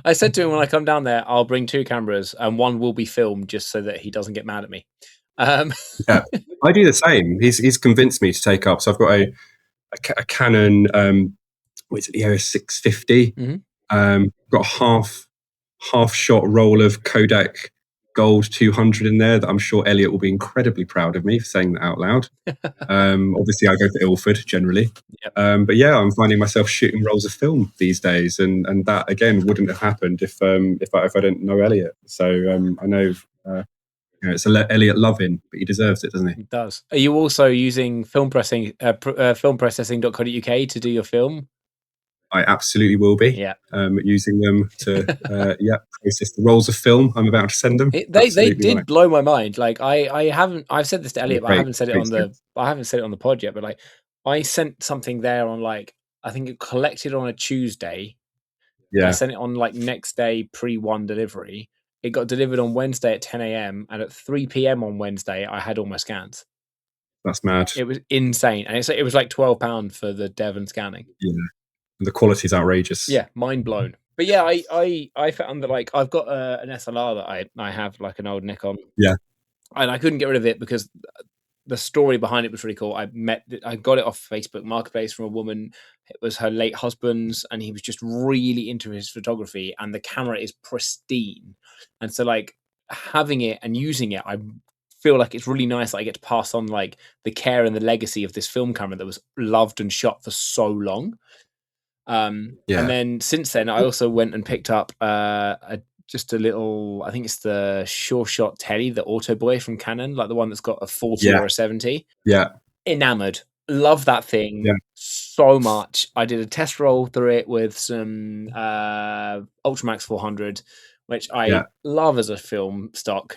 I said to him, when I come down there, I'll bring 2 cameras, and one will be filmed just so that he doesn't get mad at me. Yeah, I do the same. He's convinced me to take up. So I've got a Canon, what is it, the EOS 650. Got a half shot roll of Kodak Gold 200 in there that I'm sure Elliot will be incredibly proud of me for saying that out loud. Obviously, I go for Ilford generally. But yeah, I'm finding myself shooting rolls of film these days, and that again wouldn't have happened if I didn't know Elliot. So I know. It's Elliot loving, but he deserves it, doesn't he? He does. Are you also using filmprocessing.co.uk to do your film? I absolutely will be. Yeah. Using them to process the rolls of film I'm about to send them. They did blow my mind. Like I've said this to Elliot, but I haven't said it on the pod yet. But like I sent something there on like, I think it collected on a Tuesday. Yeah. I sent it on like next day pre-1 delivery. It got delivered on Wednesday at 10 a.m. and at 3 p.m. on Wednesday, I had all my scans. That's mad. It was insane, and it was like £12 for the dev and scanning. Yeah, and the quality is outrageous. Yeah, mind blown. But yeah, I found that like I've got an SLR that I have, like an old Nikon. Yeah, and I couldn't get rid of it because the story behind it was really cool. I got it off Facebook Marketplace from a woman. It was her late husband's, and he was just really into his photography, and the camera is pristine. And so like having it and using it, I feel like it's really nice that I get to pass on like the care and the legacy of this film camera that was loved and shot for so long. And then since then, I also went and picked up just a little, I think it's the Sure Shot Telly, the Auto Boy from Canon, like the one that's got a 40 or a 70. Yeah. Enamored. Love that thing so much. I did a test roll through it with some Ultramax 400, which I love as a film stock.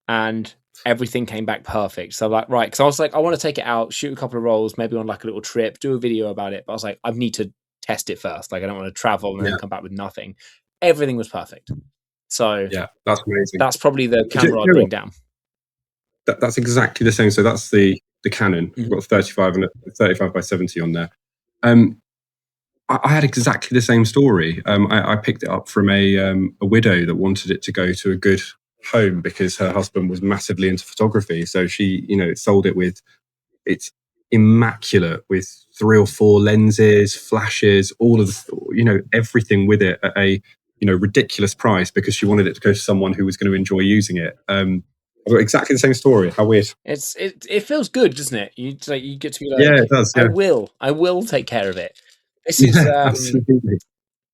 and everything came back perfect. So like, right, because I was like, I want to take it out, shoot a couple of rolls, maybe on like a little trip, do a video about it. But I was like, I need to test it first. Like, I don't want to travel and then come back with nothing. Everything was perfect. So Yeah, that's amazing. that's probably the Do you camera I'd know bring what? down. That's exactly the same. So that's the Canon. Mhm. I've got a 35 and a 35 by 70 on there. I had exactly the same story. I picked it up from a widow that wanted it to go to a good home because her husband was massively into photography. So she, sold it with, it's immaculate with 3 or 4 lenses, flashes, all of the, everything with it at a, ridiculous price because she wanted it to go to someone who was going to enjoy using it. I've got exactly the same story. How weird. It feels good, doesn't it? You get to be like, Yeah, it does. Yeah. I will take care of it. This is Yeah, absolutely.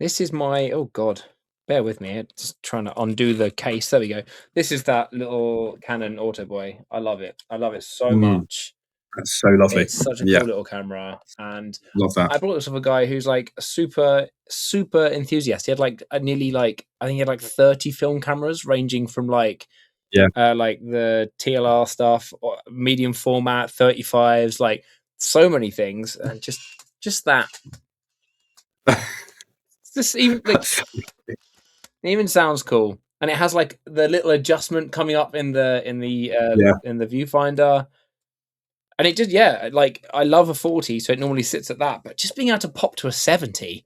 This is my, oh God, bear with me. Just trying to undo the case. There we go. This is that little Canon Auto Boy. I love it. I love it so much. That's so lovely. It's such a Yeah, cool little camera. And love that. I brought this of a guy who's like a super, super enthusiast. He had like nearly like, I think he had like 30 film cameras ranging from like, like the TLR stuff, or medium format, 35s, like so many things. And just that. This even like it even sounds cool, and it has like the little adjustment coming up in the viewfinder, and it just like I love a 40, so it normally sits at that, but just being able to pop to a 70,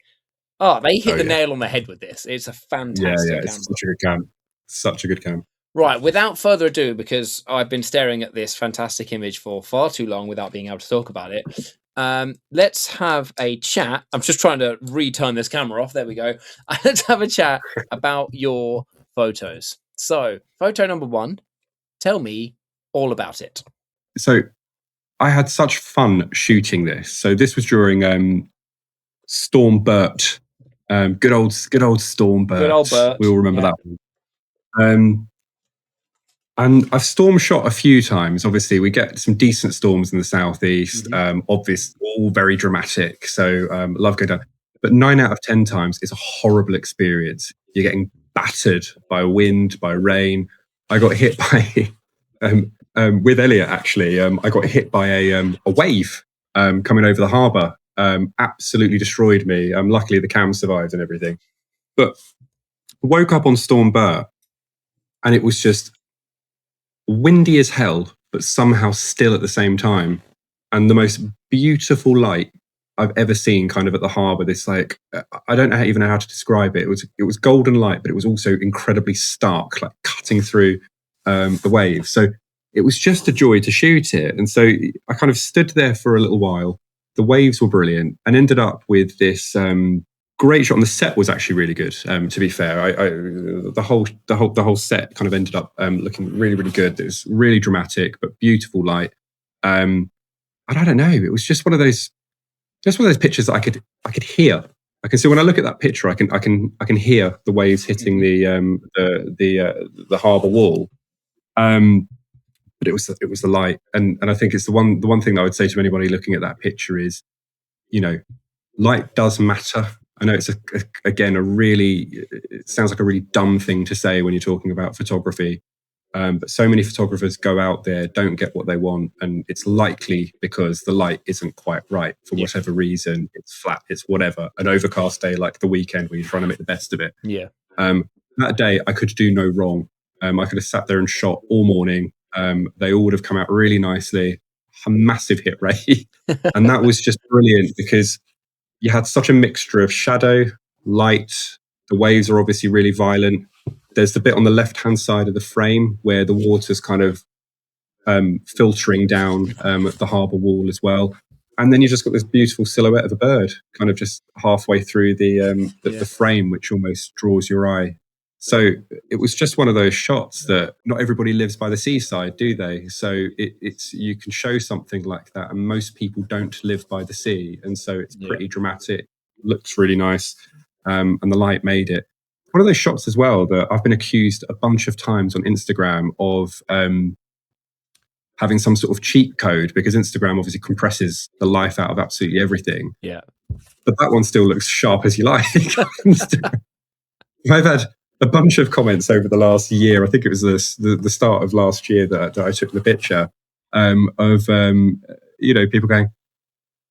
they hit the nail on the head with this. It's a fantastic camera. It's such a good cam. Such a good cam. Right, without further ado, because I've been staring at this fantastic image for far too long without being able to talk about it, let's have a chat. I'm just trying to return this camera off. There we go. Let's have a chat about your photos. So, photo number 1, tell me all about it. So, I had such fun shooting this. So, this was during Storm Burt. Good old Storm Burt. Good old Burt. We all remember that one. And I've storm shot a few times. Obviously, we get some decent storms in the southeast. Obviously, all very dramatic. So love going down. But 9 out of 10 times, it's a horrible experience. You're getting battered by wind, by rain. I got hit by with Elliot. Actually, I got hit by a wave coming over the harbour. Absolutely destroyed me. Luckily, the cam survived and everything. But woke up on Storm Burt, and it was just windy as hell, but somehow still at the same time. And the most beautiful light I've ever seen kind of at the harbour. This like, I don't even know how to describe it. It was golden light, but it was also incredibly stark, like cutting through the waves. So it was just a joy to shoot it. And so I kind of stood there for a little while. The waves were brilliant and ended up with this great shot. And the set was actually really good. To be fair, the whole set kind of ended up looking really, really good. It was really dramatic, but beautiful light. And I don't know, it was just one of those pictures that I could hear. I can see when I look at that picture, I can hear the waves hitting the harbour wall. But it was the light, and I think it's the one thing that I would say to anybody looking at that picture is, light does matter. I know it's it sounds like a really dumb thing to say when you're talking about photography, but so many photographers go out there, don't get what they want, and it's likely because the light isn't quite right for whatever reason. It's flat, it's whatever. An overcast day like the weekend where you're trying to make the best of it. Yeah. That day I could do no wrong. I could have sat there and shot all morning. They all would have come out really nicely. A massive hit rate, and that was just brilliant because you had such a mixture of shadow, light. The waves are obviously really violent. There's the bit on the left-hand side of the frame where the water's kind of filtering down at the harbour wall as well. And then you just got this beautiful silhouette of a bird kind of just halfway through the frame, which almost draws your eye. So it was just one of those shots that not everybody lives by the seaside, do they? So it's you can show something like that, and most people don't live by the sea, and so it's pretty dramatic. Looks really nice, and the light made it. One of those shots as well that I've been accused a bunch of times on Instagram of having some sort of cheat code, because Instagram obviously compresses the life out of absolutely everything. Yeah, but that one still looks sharp as you like. a bunch of comments over the last year. I think it was the start of last year that I took the picture of people going,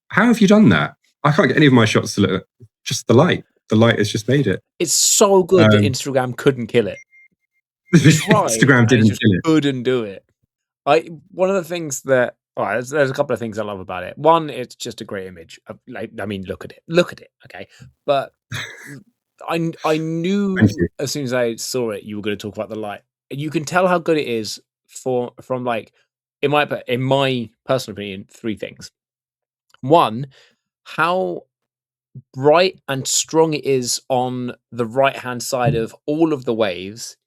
"How have you done that? I can't get any of my shots to look. Just the light. The light has just made it." It's so good that Instagram couldn't kill it. Tried, Instagram and it didn't just kill it. couldn't do it. One of the things that there's a couple of things I love about it. One, it's just a great image. Look at it, okay. But I knew as soon as I saw it, you were going to talk about the light. You can tell how good it is from like in my personal opinion, three things. One, how bright and strong it is on the right hand side of all of the waves,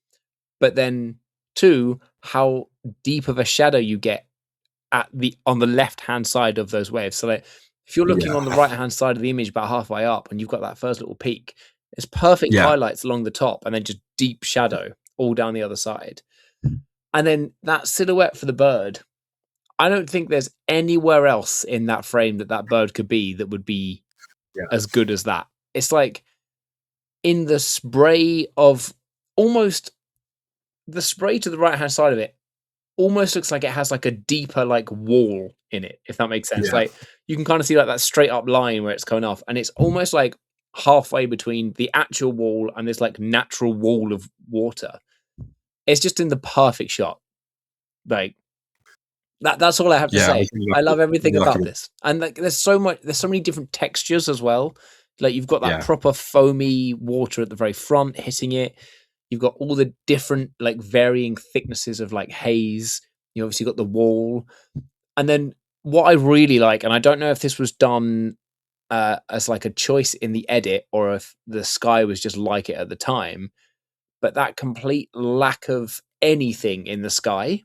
but then two, how deep of a shadow you get on the left hand side of those waves. So like if you're looking on the right hand side of the image about halfway up and you've got that first little peak, it's perfect highlights along the top and then just deep shadow all down the other side. And then that silhouette for the bird, I don't think there's anywhere else in that frame that bird could be that would be as good as that. It's like in the spray of almost the spray to the right hand side of it almost looks like it has like a deeper like wall in it, if that makes sense. Like you can kind of see like that straight up line where it's coming off, and it's almost like halfway between the actual wall and this like natural wall of water. It's just in the perfect shot. Like that's all I have to say. I love everything about this. And like there's so many different textures as well. Like you've got that proper foamy water at the very front hitting it. You've got all the different like varying thicknesses of like haze. You obviously got the wall. And then what I really like, and I don't know if this was done as like a choice in the edit or if the sky was just like it at the time, but that complete lack of anything in the sky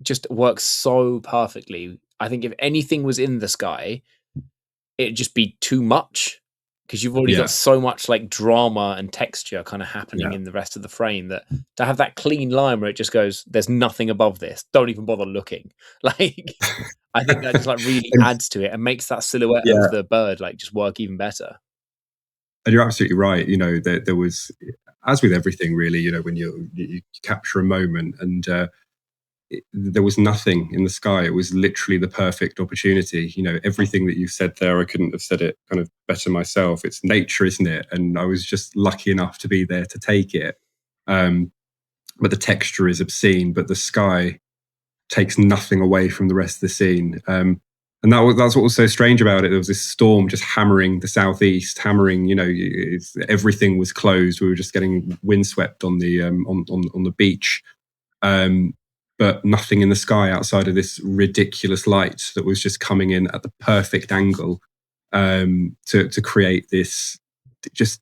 just works so perfectly. I think if anything was in the sky, it'd just be too much because you've already got so much like drama and texture kind of happening in the rest of the frame that to have that clean line where it just goes, there's nothing above this, don't even bother looking. Like I think that just like really adds to it and makes that silhouette of the bird like just work even better. And you're absolutely right. There was, as with everything really, when you capture a moment and there was nothing in the sky. It was literally the perfect opportunity. Everything that you said there, I couldn't have said it kind of better myself. It's nature, isn't it? And I was just lucky enough to be there to take it. But the texture is obscene, but the sky takes nothing away from the rest of the scene. And that's what was so strange about it. There was this storm just hammering the southeast, everything was closed. We were just getting windswept on the on the beach. But nothing in the sky outside of this ridiculous light that was just coming in at the perfect angle to create this just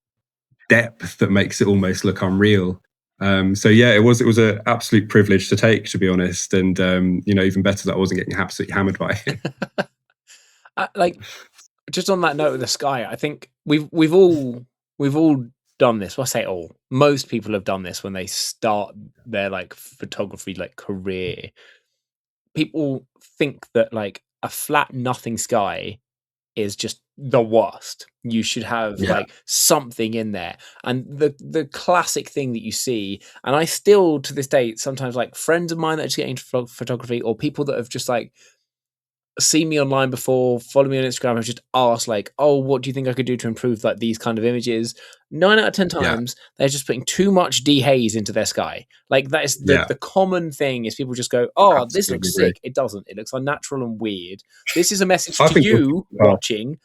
depth that makes it almost look unreal. It was an absolute privilege to take, to be honest, and even better that I wasn't getting absolutely hammered by it. Like just on that note of the sky, I think we've all done this. Well, I say all. Most people have done this when they start their like photography like career. People think that like a flat nothing sky is just the worst. You should have like something in there. And the classic thing that you see, and I still to this day sometimes like friends of mine that are just getting into photography or people that have just like seen me online before, follow me on Instagram, have just asked like, oh, what do you think I could do to improve like these kind of images? 9 out of 10 times they're just putting too much dehaze into their sky. Like that is the common thing is people just go, oh, absolutely, this looks sick. It doesn't. It looks unnatural and weird. This is a message to you watching.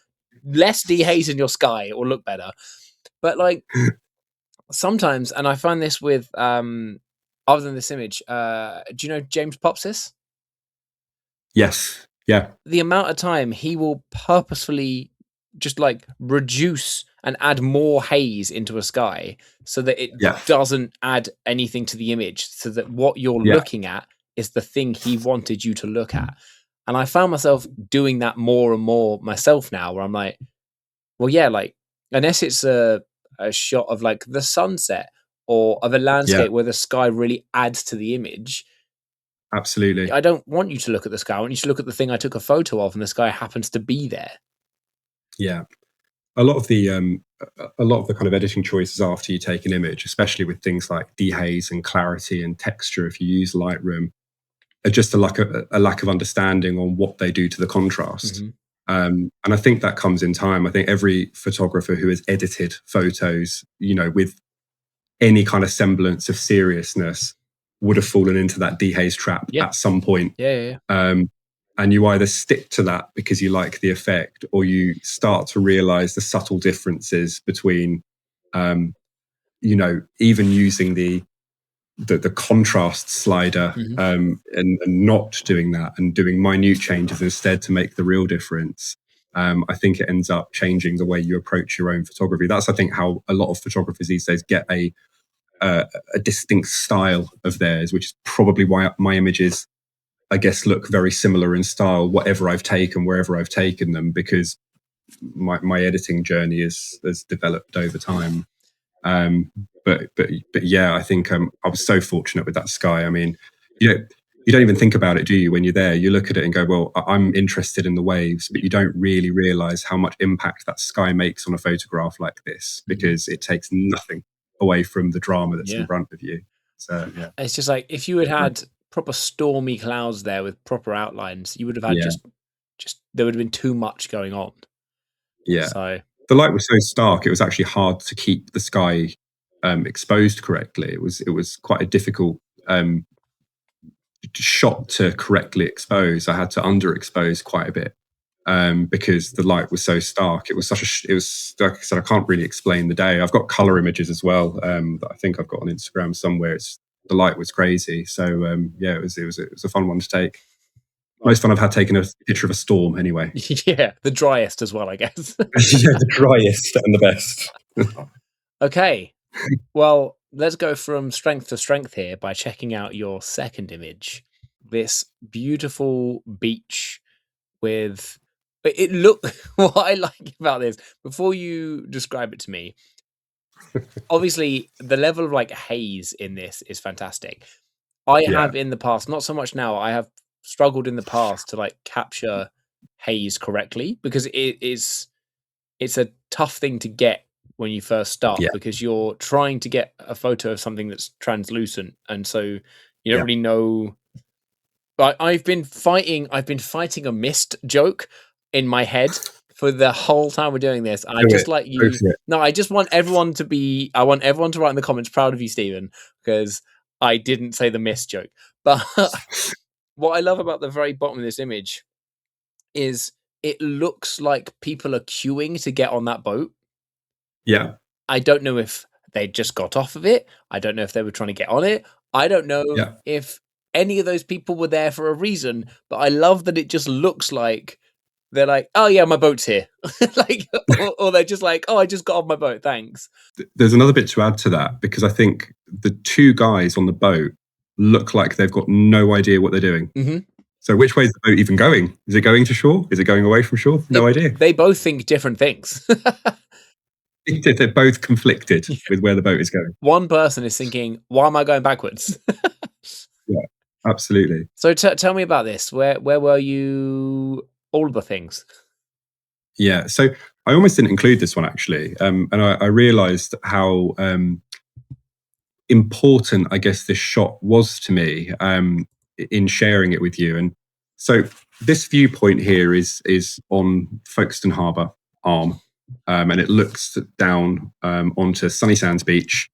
Less dehaze in your sky, it will look better. But like sometimes, and I find this with other than this image, do you know James Popsis? Yes. Yeah. The amount of time he will purposefully just like reduce and add more haze into a sky so that it doesn't add anything to the image, so that what you're looking at is the thing he wanted you to look at. And I found myself doing that more and more myself now, where I'm like, well, yeah, like unless it's a shot of like the sunset or of a landscape where the sky really adds to the image. Absolutely. I don't want you to look at the sky. I want you to look at the thing I took a photo of and the sky happens to be there. Yeah. a lot of the a lot of the kind of editing choices after you take an image, especially with things like dehaze and clarity and texture, if you use Lightroom, are just a lack of understanding on what they do to the contrast. Mm-hmm. And I think that comes in time. I think every photographer who has edited photos, with any kind of semblance of seriousness, would have fallen into that dehaze trap Yeah. at some point. Yeah. And you either stick to that because you like the effect, or you start to realize the subtle differences between, even using the contrast slider, Mm-hmm. and not doing that and doing minute changes instead to make the real difference. I think it ends up changing the way you approach your own photography. That's, I think, how a lot of photographers these days get a distinct style of theirs, which is probably why my images, I guess, look very similar in style, whatever I've taken, wherever I've taken them, because my editing journey has developed over time. But yeah, I think I was so fortunate with that sky. I mean, you don't even think about it, do you? When you're there, you look at it and go, well, I'm interested in the waves, but you don't really realize how much impact that sky makes on a photograph like this, because it takes nothing away from the drama that's in front of you. So yeah, It's just like if you had proper stormy clouds there with proper outlines, you would have had yeah, just there would have been too much going on. yeah. So The light was so stark; it was actually hard to keep the sky exposed correctly. It was quite a difficult shot to correctly expose. I had to underexpose quite a bit, because the light was so stark. It was like I said, I can't really explain the day. I've got color images as well, that I think I've got on Instagram somewhere. The light was crazy. So yeah, it was a fun one to take. Most fun I've had taking a picture of a storm anyway. yeah, the driest as well, I guess. Yeah, the driest and the best. Okay. Well, let's go from strength to strength here by checking out your second image. This beautiful beach with it look what I like about this, before you describe it to me, obviously the level of like haze in this is fantastic. I Yeah, have in the past, not so much now, I have struggled in the past to like capture haze correctly, because it's a tough thing to get when you first start, yeah, because you're trying to get a photo of something that's translucent, and so you don't yeah. really know. But I've been fighting a mist joke in my head for the whole time we're doing this, and I Do just it. like Go you. for it. No, I just want everyone to be. I want everyone to write in the comments, proud of you, Stephen, because I didn't say the mist joke. But what I love about the very bottom of this image is it looks like people are queuing to get on that boat. Yeah, I don't know if they just got off of it. I don't know if they were trying to get on it. I don't know yeah. if any of those people were there for a reason, but I love that it just looks like they're like, oh yeah, my boat's here. Like, or they're just like, oh, I just got off my boat. Thanks. There's another bit to add to that, because I think the two guys on the boat look like they've got no idea what they're doing. Mm-hmm. So which way is the boat even going? Is it going to shore? Is it going away from shore? No idea. They both think different things. They're both conflicted with where the boat is going. One person is thinking, why am I going backwards? Yeah, absolutely. So tell me about this. Where were you? All of the things. Yeah. So I almost didn't include this one actually, and I realised how important, I guess, this shot was to me, in sharing it with you. And so this viewpoint here is on Folkestone Harbour Arm, and it looks down onto Sunny Sands Beach.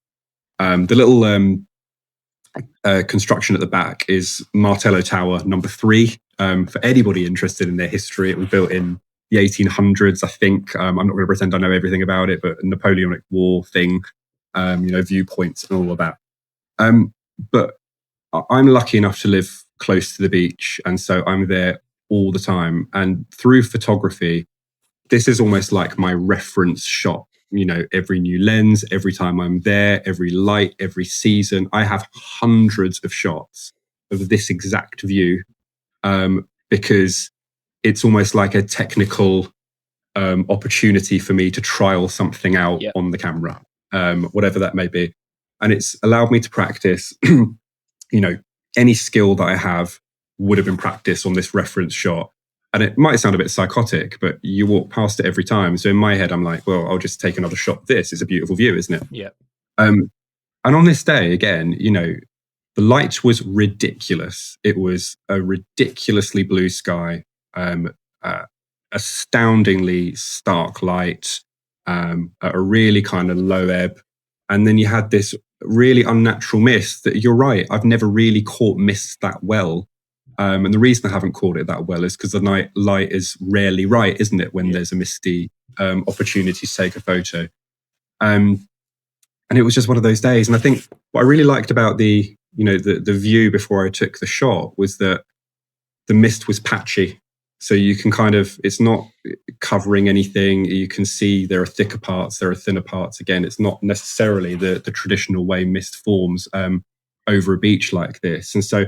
The little construction at the back is Martello Tower number 3. For anybody interested in their history, it was built in the 1800s, I think. I'm not going to pretend I know everything about it, but a Napoleonic War thing, viewpoints and all of that. But I'm lucky enough to live close to the beach, and so I'm there all the time. And through photography, this is almost like my reference shot. Every new lens, every time I'm there, every light, every season, I have hundreds of shots of this exact view, because it's almost like a technical opportunity for me to trial something out Yep. on the camera, whatever that may be. And it's allowed me to practice, any skill that I have would have been practiced on this reference shot. And it might sound a bit psychotic, but you walk past it every time. So in my head, I'm like, well, I'll just take another shot of this. It's a beautiful view, isn't it? Yeah. And on this day, again, the light was ridiculous. It was a ridiculously blue sky, astoundingly stark light, at a really kind of low ebb. And then you had this really unnatural mist that, you're right, I've never really caught mist that well. And the reason I haven't caught it that well is because the night light is rarely right, isn't it, when there's a misty opportunity to take a photo. And it was just one of those days. And I think what I really liked about the view before I took the shot was that the mist was patchy. So you can it's not covering anything. You can see there are thicker parts, there are thinner parts. Again, it's not necessarily the traditional way mist forms over a beach like this. And so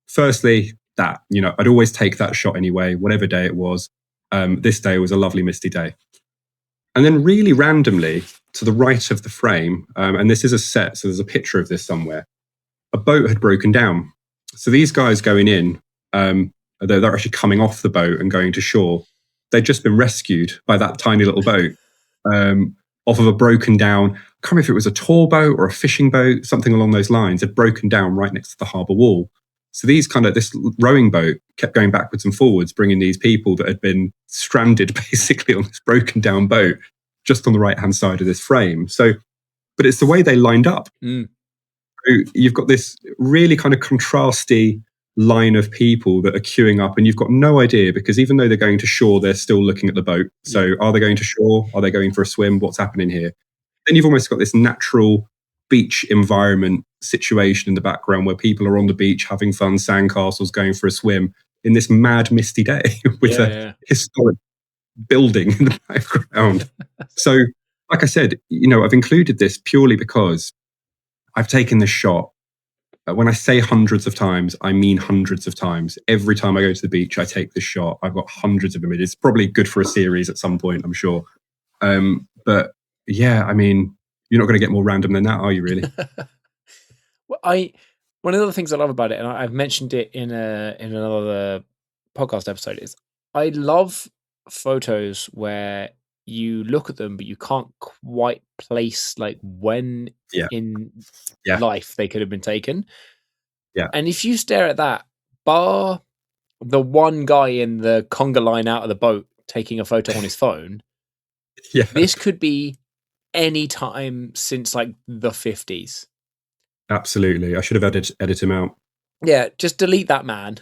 firstly, that, I'd always take that shot anyway, whatever day it was. This day was a lovely misty day. And then really randomly, to the right of the frame, and this is a set, so there's a picture of this somewhere, a boat had broken down. So these guys going in, they're actually coming off the boat and going to shore. They'd just been rescued by that tiny little boat off of a broken down, I can't remember if it was a tour boat or a fishing boat, something along those lines, had broken down right next to the harbour wall. So this rowing boat kept going backwards and forwards, bringing these people that had been stranded basically on this broken down boat just on the right-hand side of this frame. So, but it's the way they lined up. Mm. So you've got this really kind of contrasty line of people that are queuing up, and you've got no idea, because even though they're going to shore, they're still looking at the boat. So are they going to shore? Are they going for a swim? What's happening here? Then you've almost got this natural beach environment situation in the background where people are on the beach having fun, sandcastles, going for a swim in this mad misty day with a historic building in the background. So, like I said, I've included this purely because I've taken this shot. When I say hundreds of times, I mean hundreds of times. Every time I go to the beach, I take this shot. I've got hundreds of images. It's probably good for a series at some point, I'm sure. But yeah, I mean, you're not going to get more random than that, are you, really? Well, one of the things I love about it, and I've mentioned it in another podcast episode, is I love photos where you look at them, but you can't quite place like when in life they could have been taken. Yeah. And if you stare at that, bar the one guy in the conga line out of the boat taking a photo on his phone, this could be any time since like the 50s. Absolutely. I should have edited him out. Yeah, just delete that man.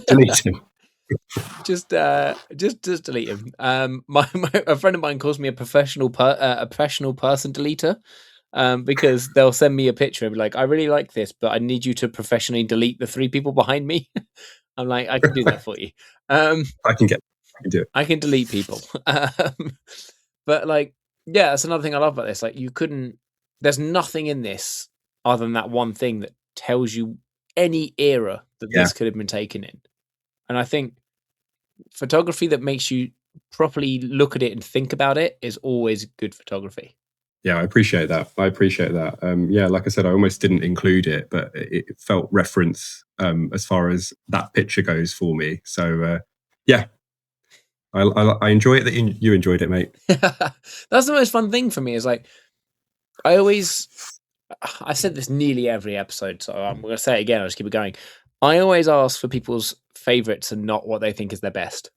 Delete him. Just delete him. A friend of mine calls me a professional person deleter, because they'll send me a picture and be like, "I really like this, but I need you to professionally delete the 3 people behind me." I'm like, I can do that for you. I can do it. I can delete people. But like, yeah, that's another thing I love about this. Like, there's nothing in this other than that one thing that tells you any era that this could have been taken in. And I think photography that makes you properly look at it and think about it is always good photography. Yeah, I appreciate that. Like I said, I almost didn't include it, but it felt reference as far as that picture goes for me. So, I enjoy it that you enjoyed it, mate. That's the most fun thing for me is like, I said this nearly every episode, so I'm going to say it again. I'll just keep it going. I always ask for people's favorites and not what they think is their best,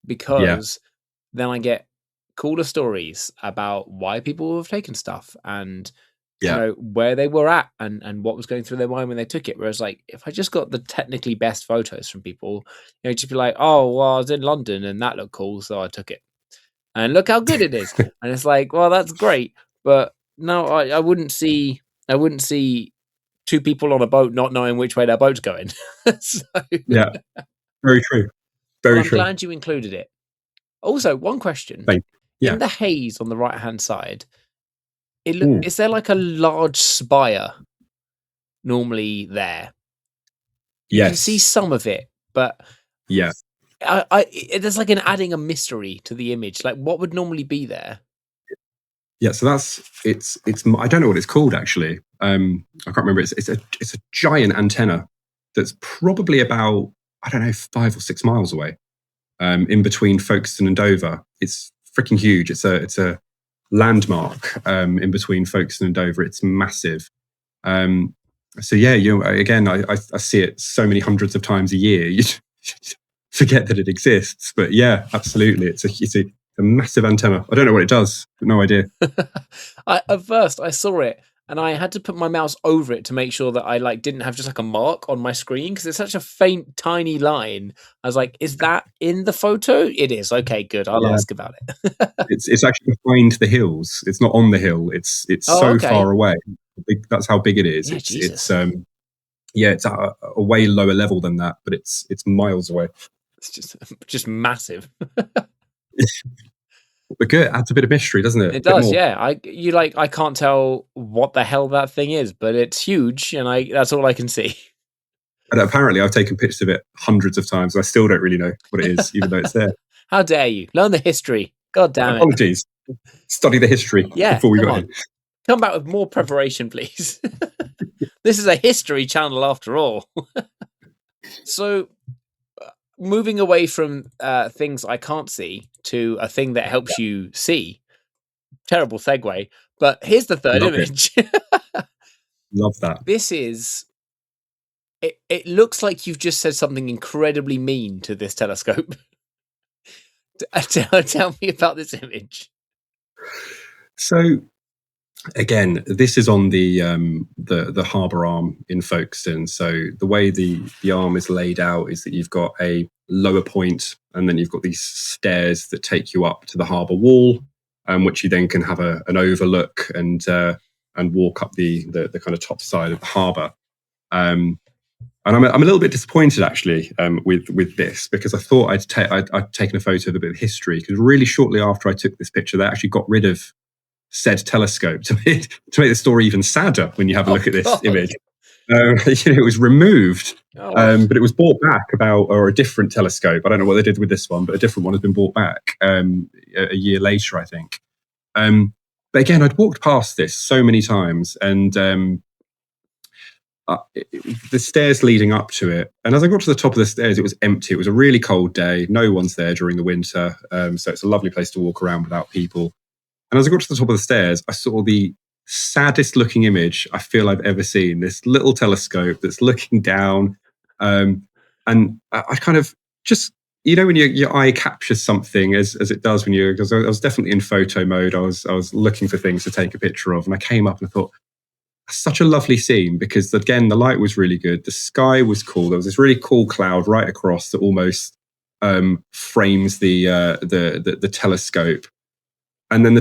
because then I get cooler stories about why people have taken stuff and where they were at and what was going through their mind when they took it. Whereas like, if I just got the technically best photos from people, just be like, oh, well, I was in London and that looked cool, so I took it. And look how good it is. And it's like, well, that's great. But no, I wouldn't see 2 people on a boat not knowing which way their boat's going. So, yeah, very true. Very true. I'm glad you included it. Also, one question. In the haze on the right-hand side, is there like a large spire normally there? You can see some of it, but there's like adding a mystery to the image. Like, what would normally be there? Yeah, so it's I don't know what it's called actually. I can't remember. It's a giant antenna that's probably about, I don't know, 5 or 6 miles away. in between Folkestone and Dover. It's freaking huge. It's a landmark in between Folkestone and Dover. It's massive. So yeah, again, I see it so many hundreds of times a year. You forget that it exists. But yeah, absolutely, it's a massive antenna. I don't know what it does. No idea. At first, I saw it and I had to put my mouse over it to make sure that I didn't have just a mark on my screen because it's such a faint, tiny line. I was like, "Is that in the photo?" It is. Okay, good. I'll Yeah. ask about it. It's actually behind the hills. It's not on the hill. It's Oh, so okay. far away. That's how big it is. Yeah, it's Jesus. it's at a way lower level than that, but it's miles away. It's just massive. But good, adds a bit of mystery, doesn't it? It does, yeah. I can't tell what the hell that thing is, but it's huge, and that's all I can see. And apparently, I've taken pictures of it hundreds of times. I still don't really know what it is, even though it's there. How dare you? Learn the history. God damn it. Apologies. Study the history before we got in. Come back with more preparation, please. This is a history channel after all. So, moving away from things I can't see to a thing that helps you see. Terrible segue, but here's the third image. Love that. This is... It looks like you've just said something incredibly mean to this telescope. Tell me about this image. So, again, this is on the harbour arm in Folkestone. So the way the arm is laid out is that you've got a lower point, and then you've got these stairs that take you up to the harbour wall, which you then can have an overlook and walk up the kind of top side of the harbour. And I'm a little bit disappointed actually with this, because I thought I'd taken a photo of a bit of history, because really shortly after I took this picture, they actually got rid of said telescope to make the story even sadder when you have a look at this image. It was removed, but it was bought back or a different telescope. I don't know what they did with this one, but a different one has been bought back a year later, I think. But again, I'd walked past this so many times, and the stairs leading up to it, and as I got to the top of the stairs, it was empty. It was a really cold day. No one's there during the winter, so it's a lovely place to walk around without people. And as I got to the top of the stairs, I saw the saddest looking image I feel I've ever seen. This little telescope that's looking down, and I kind of just, when your eye captures something as it does when because I was definitely in photo mode. I was looking for things to take a picture of, and I came up and I thought, such a lovely scene, because again, the light was really good. The sky was cool. There was this really cool cloud right across that almost frames the telescope. And then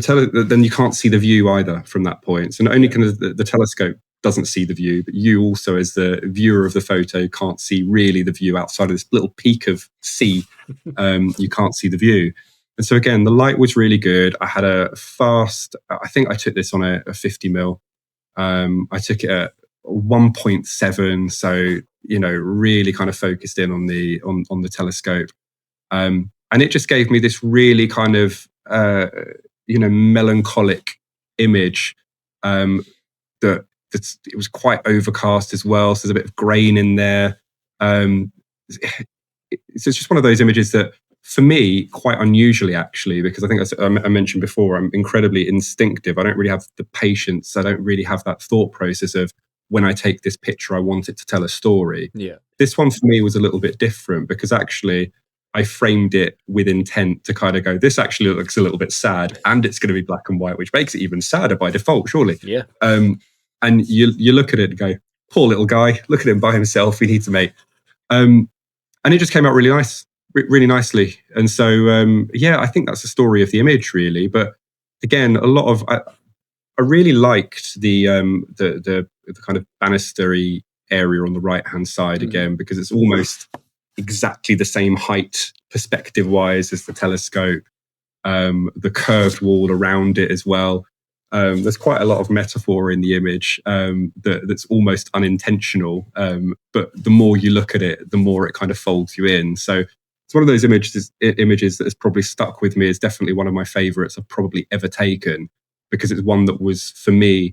then you can't see the view either from that point. So not only can the telescope doesn't see the view, but you also, as the viewer of the photo, can't see really the view outside of this little peak of sea. You can't see the view. And so again, the light was really good. I had a fast, I think I took this on a 50mm. I took it at 1.7, so really kind of focused in on the telescope, and it just gave me this really kind of melancholic image. That it was quite overcast as well, so there's a bit of grain in there. It's just one of those images that, for me, quite unusually actually, because I think I mentioned before, I'm incredibly instinctive. I don't really have the patience. I don't really have that thought process of, when I take this picture, I want it to tell a story. Yeah. This one for me was a little bit different, because actually I framed it with intent to kind of go, this actually looks a little bit sad, and it's going to be black and white, which makes it even sadder by default, surely. Yeah. And you look at it and go, poor little guy, look at him by himself. We need to make. And it just came out really nice. Really nicely. And so I think that's the story of the image, really. But again, I really liked the kind of banistery area on the right hand side again, because it's almost exactly the same height perspective wise as the telescope. The curved wall around it as well. There's quite a lot of metaphor in the image that's almost unintentional, but the more you look at it, the more it kind of folds you in. So it's one of those images that has probably stuck with me. It's definitely one of my favorites I've probably ever taken, because it's one that was, for me,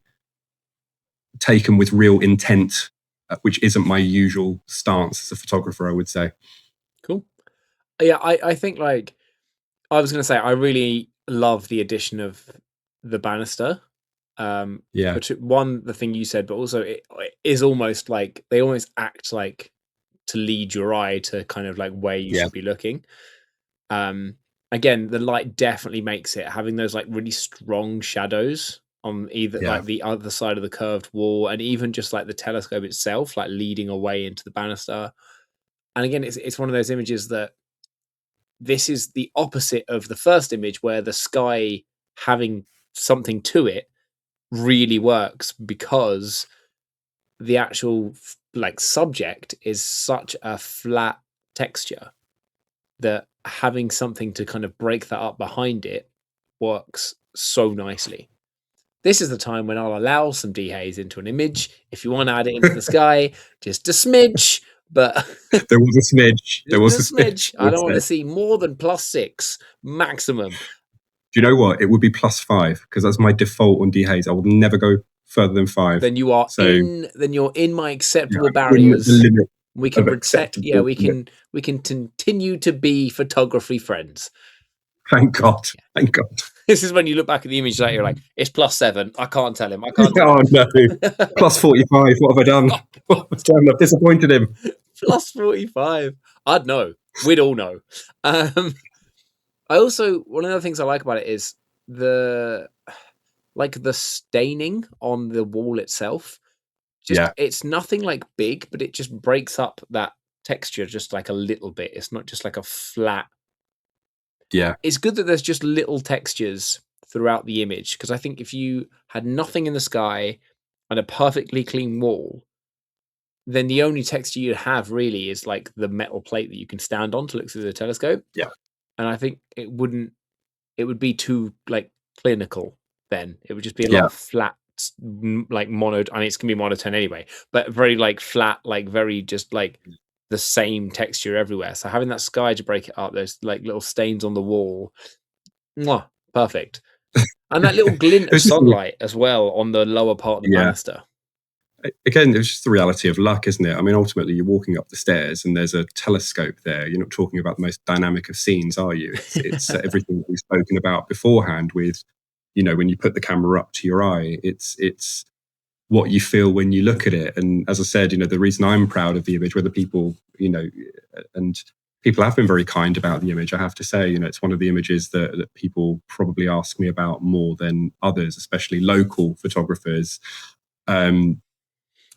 taken with real intent, which isn't my usual stance as a photographer, I would say. Cool. Yeah, I think like I was going to say, I really love the addition of the banister. Yeah, But one, the thing you said, but also it is almost like they almost act like to lead your eye to kind of like where you yeah, should be looking. Um, Again, the light definitely makes it having those like really strong shadows on either yeah, like the other side of the curved wall, and even just like the telescope itself, like leading away into the banister. And again, it's one of those images that this is the opposite of the first image where the sky having something to it really works because the actual like subject is such a flat texture that having something to kind of break that up behind it works so nicely. This is the time when I'll allow some dehaze into an image. If you want to add it into the sky, just a smidge, but there was a smidge. There just was a a smidge. smidge. I don't want to see more than +6 maximum. Do you know what? It would be +5 because that's my default on dehaze. I would never go further than 5. Then you are So then you're in my yeah, acceptable I'm in the barriers. limit We can of protect. Yeah, acceptable. we can continue to be photography friends. Thank God. Thank God. This is when you look back at the image later, you're like, it's +7. I can't tell him. I can't tell Oh him. no. +45. What have I done? What have I done? I've disappointed him. +45. I'd know. We'd all know. I also, one of the things I like about it is the staining on the wall itself. Just Yeah. it's nothing like big, but it just breaks up that texture just like a little bit. It's not just like a flat. Yeah. It's good that there's just little textures throughout the image, because I think if you had nothing in the sky and a perfectly clean wall, then the only texture you'd have really is like the metal plate that you can stand on to look through the telescope. Yeah. And I think it would be too like clinical then. It would just be a lot Yeah. of flat like mono. I mean, it's gonna be monotone anyway, but very like flat, like very just like the same texture everywhere. So having that sky to break it up, those like little stains on the wall, mwah, perfect. And that little glint It of was just sunlight as well on the lower part of the yeah. banister. Again, it was just the reality of luck, isn't it? I mean, ultimately, you're walking up the stairs and there's a telescope there. You're not talking about the most dynamic of scenes, are you? It's everything that we've spoken about beforehand. With when you put the camera up to your eye, it's what you feel when you look at it. And as I said, the reason I'm proud of the image, whether people, and people have been very kind about the image. I have to say, it's one of the images that people probably ask me about more than others, especially local photographers.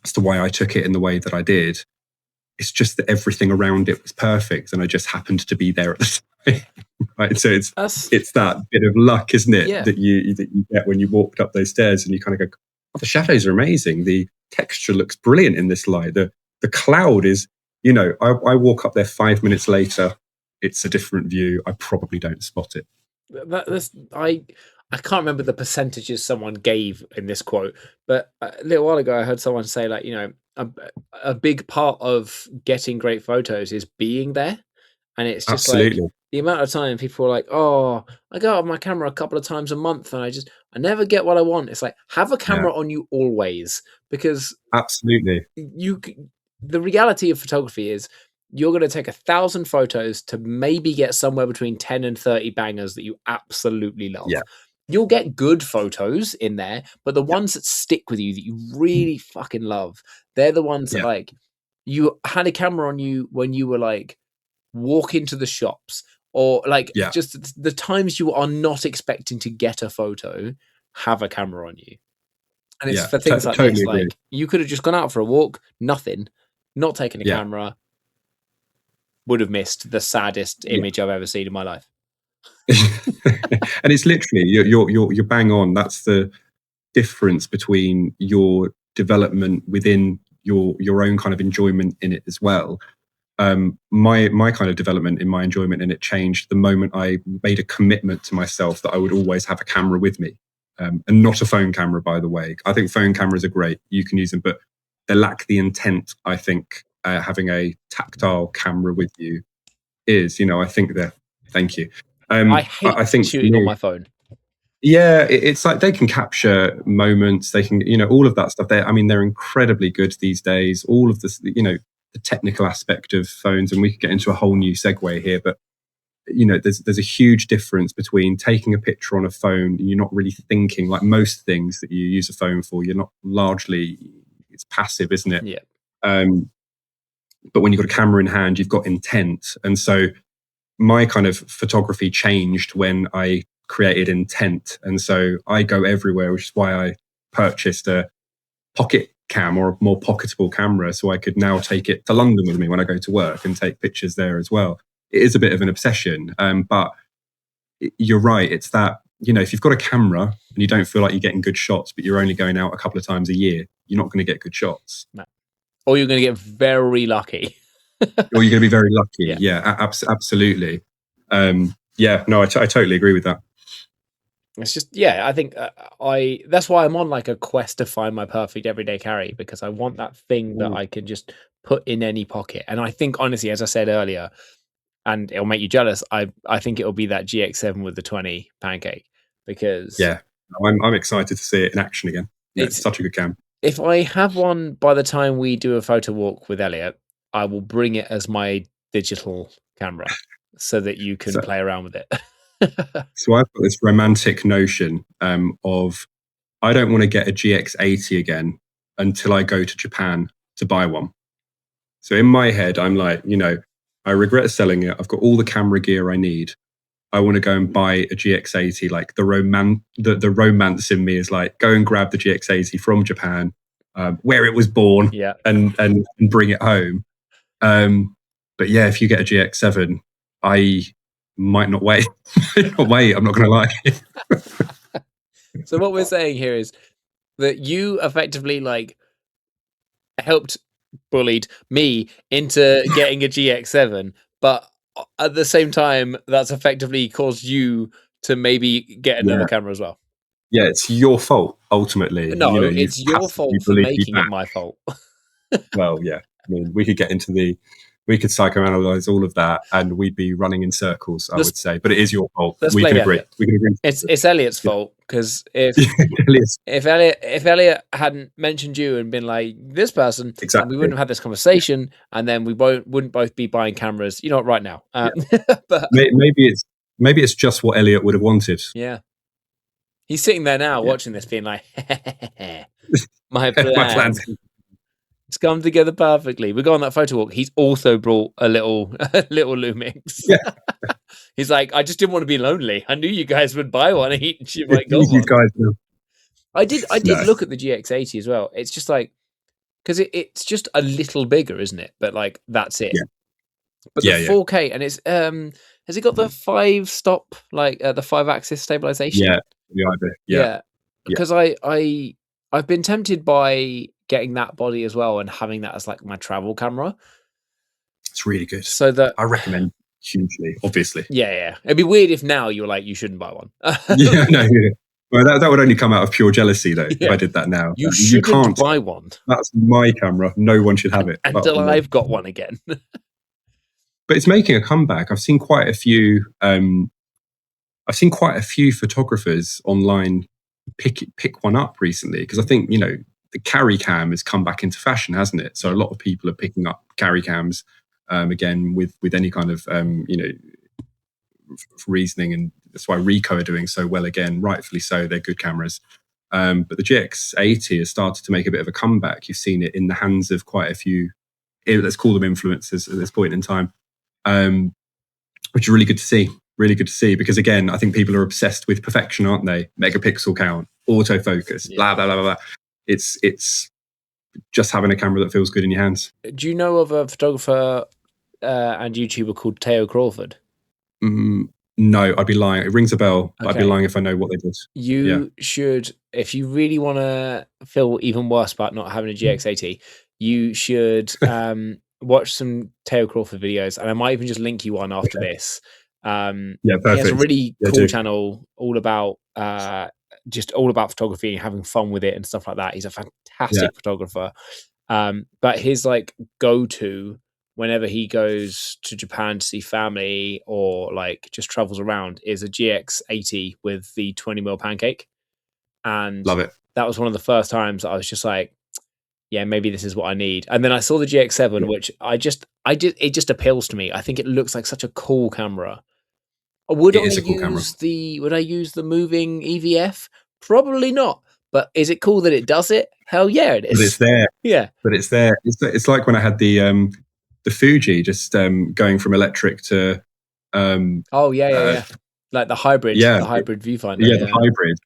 As to why I took it in the way that I did. It's just that everything around it was perfect, and I just happened to be there at the time. Right, so it's that bit of luck, isn't it, Yeah. that you get when you walked up those stairs, and you kind of go, oh, the shadows are amazing. The texture looks brilliant in this light. The cloud is, I walk up there 5 minutes later, it's a different view. I probably don't spot it. I can't remember the percentages someone gave in this quote, but a little while ago I heard someone say like, a big part of getting great photos is being there. And it's just Absolutely. like the amount of time people are like, oh, I go out with my camera a couple of times a month and I never get what I want. It's like, have a camera on you always, because absolutely, the reality of photography is you're going to take 1,000 photos to maybe get somewhere between 10 and 30 bangers that you absolutely love. Yeah. You'll get good photos in there, but the ones that stick with you that you really fucking love, they're the ones that like you had a camera on you when you were like walk into the shops, or like just the times you are not expecting to get a photo, have a camera on you. And it's for things like this, like you could have just gone out for a walk, nothing, not taken a camera, would have missed the saddest image I've ever seen in my life. And it's literally you're bang on. That's the difference between your development within your own kind of enjoyment in it as well. My kind of development in my enjoyment in it changed the moment I made a commitment to myself that I would always have a camera with me, and not a phone camera, by the way. I think phone cameras are great, you can use them, but they lack the intent. I think having a tactile camera with you is, I think that. Thank you. I hate I think shooting on my phone. Yeah, it's like they can capture moments. They can, all of that stuff. They're incredibly good these days. All of this, the technical aspect of phones, and we could get into a whole new segue here. But there's a huge difference between taking a picture on a phone and you're not really thinking, like most things that you use a phone for, you're not largely, it's passive, isn't it? Yeah. But when you've got a camera in hand, you've got intent. And so my kind of photography changed when I created intent. And so I go everywhere, which is why I purchased a pocket cam, or a more pocketable camera, so I could now take it to London with me when I go to work and take pictures there as well. It is a bit of an obsession, but you're right. It's that, if you've got a camera and you don't feel like you're getting good shots, but you're only going out a couple of times a year, you're not going to get good shots. No. Or you're going to get very lucky. Or you're going to be very lucky. Yeah, absolutely. No, I totally agree with that. It's just, I think that's why I'm on like a quest to find my perfect everyday carry, because I want that thing that I can just put in any pocket. And I think, honestly, as I said earlier, and it'll make you jealous, I think it'll be that GX7 with the 20 pancake, because I'm excited to see it in action again. It's such a good cam. If I have one by the time we do a photo walk with Elliot, I will bring it as my digital camera so that you can play around with it. So I've got this romantic notion of, I don't want to get a GX80 again until I go to Japan to buy one. So in my head, I'm like, I regret selling it. I've got all the camera gear I need. I want to go and buy a GX80. Like the romance in me is like, go and grab the GX80 from Japan, where it was born, and bring it home. But if you get a GX7, I might not wait. I'm not going to lie. So what we're saying here is that you effectively bullied me into getting a GX7, but at the same time, that's effectively caused you to maybe get another camera as well. Yeah, it's your fault, ultimately. No, it's your fault for making it my fault. Well, yeah. I mean, we could psychoanalyze all of that and we'd be running in circles, I would say. But it is your fault. We can agree. It's Elliot's fault, because if Elliot hadn't mentioned you and been like, this person, we wouldn't have had this conversation, and then we wouldn't both be buying cameras, right now. But maybe it's just what Elliot would have wanted. Yeah. He's sitting there now watching this being like, my plan. It's come together perfectly. We go on that photo walk. He's also brought a little Lumix. Yeah. He's like, I just didn't want to be lonely. I knew you guys would buy one. And you might go you guys know. I did look at the GX80 as well. It's just like, because it's just a little bigger, isn't it? But like, that's it. Yeah. But the 4K, and it's has it got the 5-stop, like the 5-axis stabilization? Yeah. Because I've been tempted by getting that body as well and having that as like my travel camera. It's really good. So that I recommend hugely, obviously. Yeah. It'd be weird if now you were like, you shouldn't buy one. Well, that would only come out of pure jealousy, though, if I did that now. You shouldn't buy one. That's my camera. No one should have it. Until I've got one again. But it's making a comeback. I've seen quite a few photographers online pick one up recently, because I think, the carry cam has come back into fashion, hasn't it? So a lot of people are picking up carry cams again with any kind of reasoning, and that's why Ricoh are doing so well again. Rightfully so, they're good cameras. But the GX80 has started to make a bit of a comeback. You've seen it in the hands of quite a few, let's call them influencers at this point in time, which is really good to see. Really good to see, because again, I think people are obsessed with perfection, aren't they? Megapixel count, autofocus, blah blah blah blah. It's just having a camera that feels good in your hands. Do you know of a photographer and YouTuber called Teo Crawford? No, I'd be lying. It rings a bell, but I'd be lying if I know what they did. You should, if you really want to feel even worse about not having a GX80, you should watch some Teo Crawford videos, and I might even just link you one after this. Perfect. He has a really cool channel all about photography and having fun with it and stuff like that. He's a fantastic photographer. But his like go-to whenever he goes to Japan to see family or like just travels around is a GX80 with the 20mm pancake. And love it. That was one of the first times I was just like, yeah, maybe this is what I need. And then I saw the GX7, which it just appeals to me. I think it looks like such a cool camera. Would It I is a cool camera. use the moving EVF? Probably not. But is it cool that it does it? Hell yeah, it is. But it's there. Yeah. But it's there. It's like when I had the Fuji, just going from electric to Yeah. Like the hybrid viewfinder. yeah, the hybrid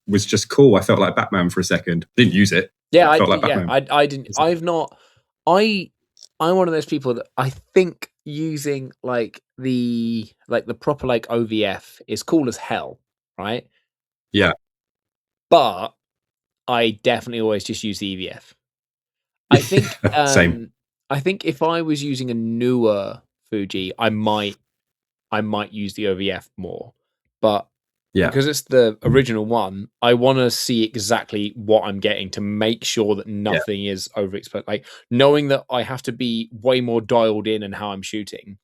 was just cool. I felt like Batman for a second. Didn't use it. Yeah, I felt like Batman. I didn't. I've not. I'm one of those people that I think using like the proper like OVF is cool as hell, right? Yeah. But I definitely always just use the EVF. I think Same. I think if I was using a newer Fuji, I might use the OVF more. But because it's the original one, I want to see exactly what I'm getting to make sure that nothing is overexposed. Like knowing that I have to be way more dialed in how I'm shooting.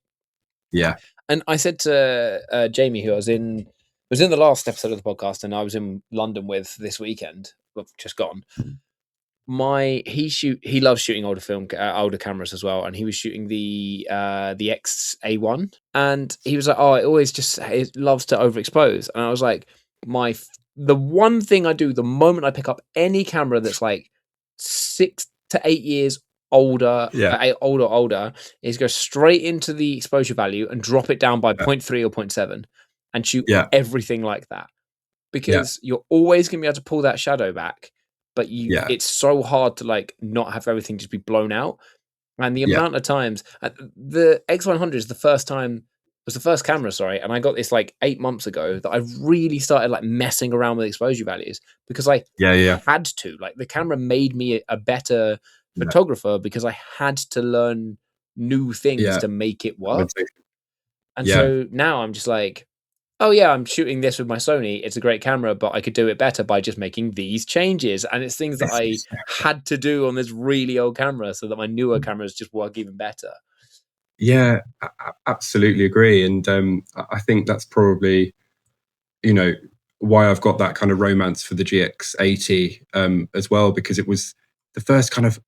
Yeah. And I said to Jamie, who was in the last episode of the podcast, and I was in London with this weekend, just gone. He loves shooting older cameras as well, and he was shooting the X-A1, and he was like, it loves to overexpose, and I was like, the one thing I do the moment I pick up any camera that's like 6 to 8 years older, older, is go straight into the exposure value and drop it down by 0.3 or 0.7 and shoot everything like that, because you're always going to be able to pull that shadow back. But it's so hard to like not have everything just be blown out. And the amount of times the X100 is the first camera, and I got this like 8 months ago that I really started like messing around with exposure values because I had to. Like the camera made me a better photographer because I had to learn new things to make it work. And so now I'm just like, oh yeah, I'm shooting this with my Sony. It's a great camera, but I could do it better by just making these changes. And it's things that I had to do on this really old camera so that my newer cameras just work even better. Yeah, I absolutely agree. And I think that's probably, why I've got that kind of romance for the GX80 as well, because it was the first kind of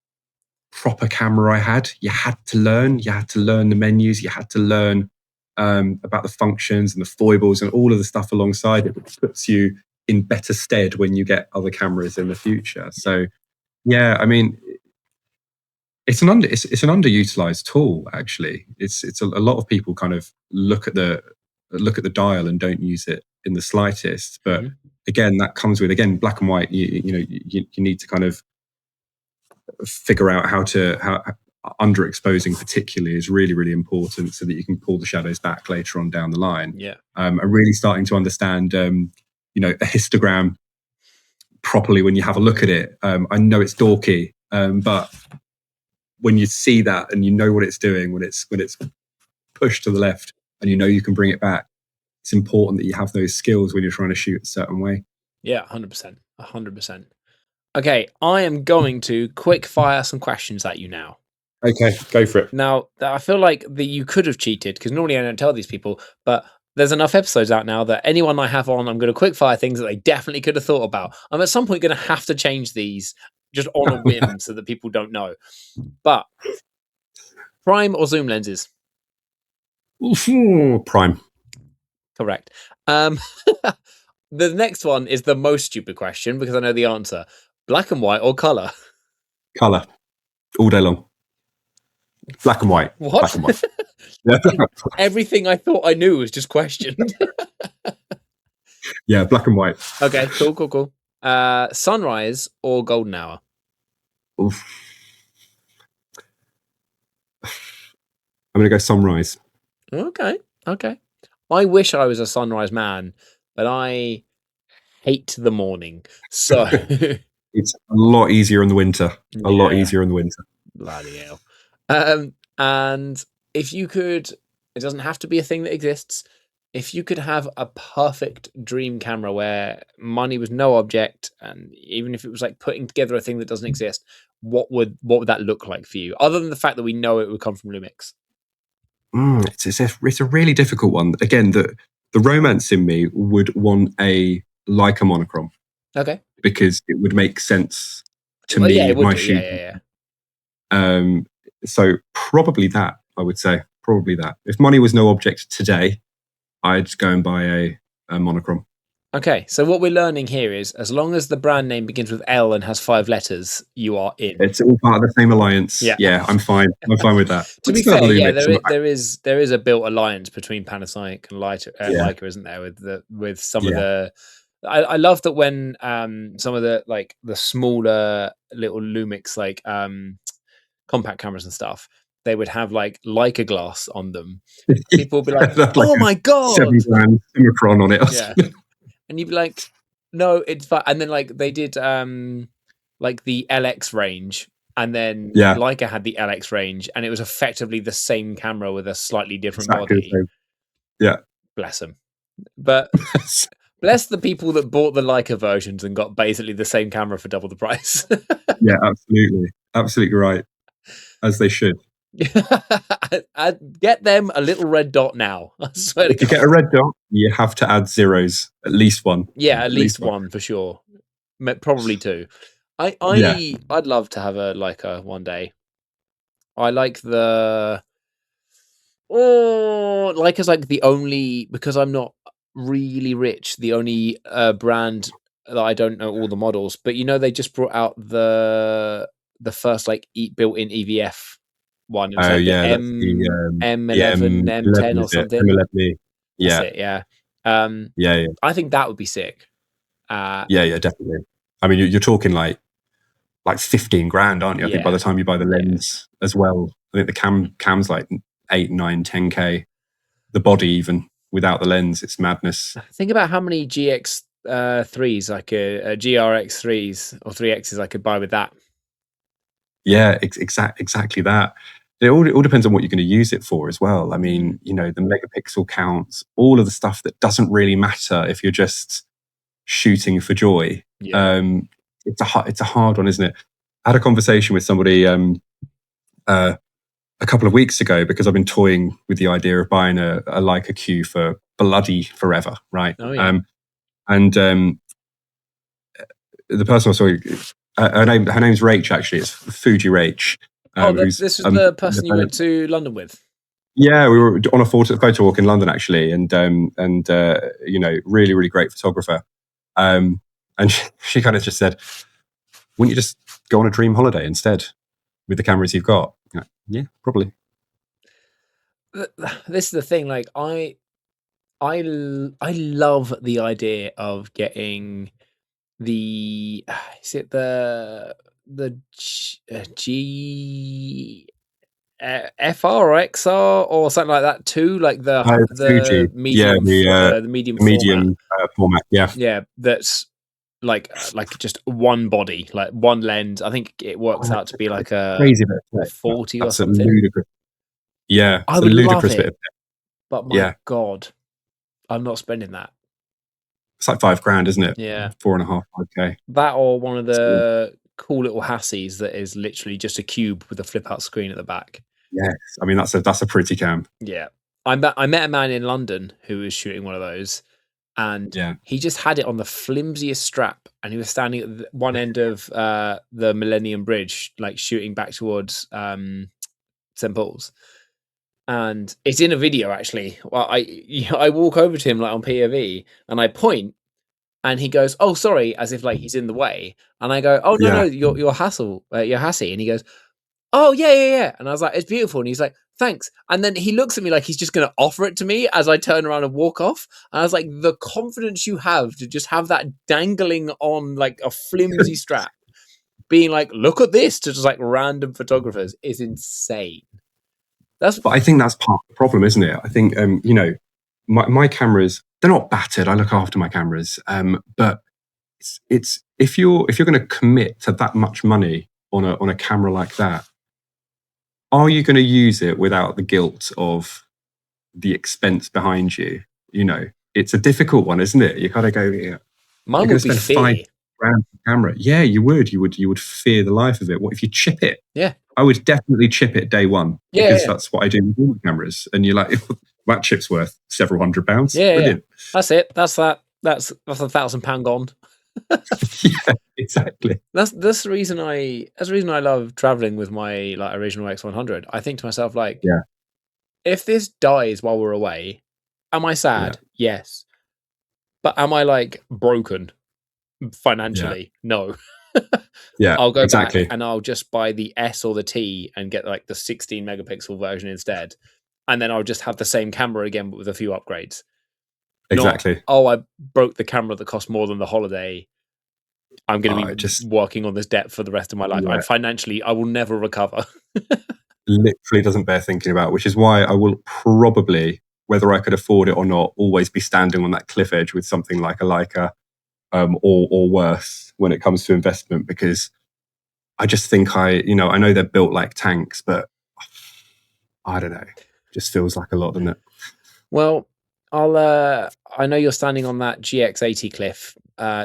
proper camera I had. You had to learn the menus, you had to learn about the functions and the foibles and all of the stuff alongside it, which puts you in better stead when you get other cameras in the future. So, yeah, I mean, it's an underutilized tool. Actually, it's a lot of people kind of look at the dial and don't use it in the slightest. But again, that comes with black and white. You need to kind of figure out how underexposing particularly is really, really important so that you can pull the shadows back later on down the line. And really starting to understand, a histogram properly when you have a look at it. I know it's dorky, but when you see that and you know what it's doing, when it's pushed to the left and you can bring it back, it's important that you have those skills when you're trying to shoot a certain way. Yeah, 100%. Okay, I am going to quick fire some questions at you now. Okay, go for it. Now, I feel like that you could have cheated because normally I don't tell these people, but there's enough episodes out now that anyone I have on, I'm going to quick fire things that they definitely could have thought about. I'm at some point going to have to change these just on a whim so that people don't know. But prime or zoom lenses? Prime. Correct. The next one is the most stupid question because I know the answer. Black and white or color? Color. All day long. Black and white. What? Black and white. Everything I thought I knew was just questioned. Yeah, black and white. Okay, cool. Sunrise or golden hour? Oof. I'm going to go sunrise. Okay. I wish I was a sunrise man, but I hate the morning. So it's a lot easier in the winter. A lot easier in the winter. Bloody hell. And if you could, it doesn't have to be a thing that exists. If you could have a perfect dream camera where money was no object, and even if it was like putting together a thing that doesn't exist, what would that look like for you? Other than the fact that we know it would come from Lumix. It's a really difficult one. Again, the romance in me would want a Leica monochrome. Okay. Because it would make sense to me. My shoot. So probably that, I would say. Probably that. If money was no object today, I'd go and buy a monochrome. Okay, so what we're learning here is as long as the brand name begins with L and has 5 letters, you are in. It's all part of the same alliance. Yeah. Yeah, I'm fine. I'm fine with that. To be fair, yeah, there is a built alliance between Panasonic and Leica, isn't there? With some of the, I love that when some of the like the smaller little Lumix like compact cameras and stuff, they would have like Leica glass on them. People would be like, "Oh my god, $7,000 Omicron on it." Yeah. And you'd be like, no, it's fine. And then like they did like the LX range, and then Leica had the LX range, and it was effectively the same camera with a slightly different body. Yeah. Bless them. But bless the people that bought the Leica versions and got basically the same camera for double the price. Yeah, absolutely. Absolutely right. As they should. I'd get them a little red dot now. I swear to God. If you get a red dot, you have to add zeros, at least one. Yeah, at least one for sure. Probably two. I'd love to have a Leica one day. I like Leica's like the only, because I'm not really rich, the only brand that I don't know all the models. But you know, they just brought out the first like built-in EVF one. It was like the M11, M10 or something. M11. Yeah. That's it, yeah. I think that would be sick. Yeah, definitely. I mean, you're talking like 15 grand, aren't you? I think by the time you buy the lens as well, I think the cam's like 8, 9, 10K. The body, even without the lens, it's madness. Think about how many GX 3s, like a GRX 3s or 3Xs I could buy with that. Yeah, exactly that. It all depends on what you're going to use it for as well. I mean, you know, the megapixel counts, all of the stuff that doesn't really matter if you're just shooting for joy. Yeah. It's a hard one, isn't it? I had a conversation with somebody a couple of weeks ago because I've been toying with the idea of buying a Leica Q for bloody forever, right? Oh, yeah. And the person I saw, her name's Rach, actually. It's Fuji Rach. This is the person you went to London with? Yeah, we were on a photo walk in London, actually, and you know, really, really great photographer. And she kind of just said, wouldn't you just go on a dream holiday instead with the cameras you've got? Like, yeah, probably. This is the thing. Like, I love the idea of getting the G FR or XR or something like that too, like the medium, the medium format. Yeah, that's like just one body, like one lens. I think it works out to be like a crazy 40 or something. Yeah, I would love it, but my God, I'm not spending that. It's like $5,000, isn't it? Yeah, 4.5, 5K. That or one of the cool little Hassies that is literally just a cube with a flip-out screen at the back. Yes, I mean that's a pretty cam. Yeah, I met a man in London who was shooting one of those, and he just had it on the flimsiest strap, and he was standing at one end of the Millennium Bridge, like shooting back towards St Paul's. And it's in a video, actually. Well, I walk over to him like on POV, and I point, and he goes, "Oh, sorry," as if like he's in the way. And I go, "Oh no, you're Hassie." And he goes, "Oh yeah." And I was like, "It's beautiful." And he's like, "Thanks." And then he looks at me like he's just going to offer it to me as I turn around and walk off. And I was like, the confidence you have to just have that dangling on like a flimsy strap, being like, "Look at this," to just like random photographers is insane. But I think that's part of the problem, isn't it? I think, you know, my cameras, they're not battered. I look after my cameras. But it's if you're going to commit to that much money on a camera like that, are you going to use it without the guilt of the expense behind you? You know, it's a difficult one, isn't it? You kind of go, mine would be fear. $5,000 camera. Yeah, you would fear the life of it. What if you chip it? Yeah. I would definitely chip it day one because that's what I do with all the cameras. And you're like, that chip's worth several £100. Yeah, brilliant. That's it. That's £1,000 gone. Yeah, exactly. That's the reason I love traveling with my like original X100. I think to myself like, if this dies while we're away, Am I sad? Yes. But am I like broken financially? No. Yeah, I'll go exactly. back and I'll just buy the S or the T and get like the 16 megapixel version instead. And then I'll just have the same camera again, but with a few upgrades. Exactly. Not, oh, I broke the camera that cost more than the holiday. I'm going to be working on this debt for the rest of my life. Yeah. Financially, I will never recover. Literally doesn't bear thinking about, which is why I will probably, whether I could afford it or not, always be standing on that cliff edge with something like a Leica, or worse when it comes to investment, because I just think I know they're built like tanks, but I don't know, it just feels like a lot, doesn't it? Well, I know you're standing on that GX80 cliff.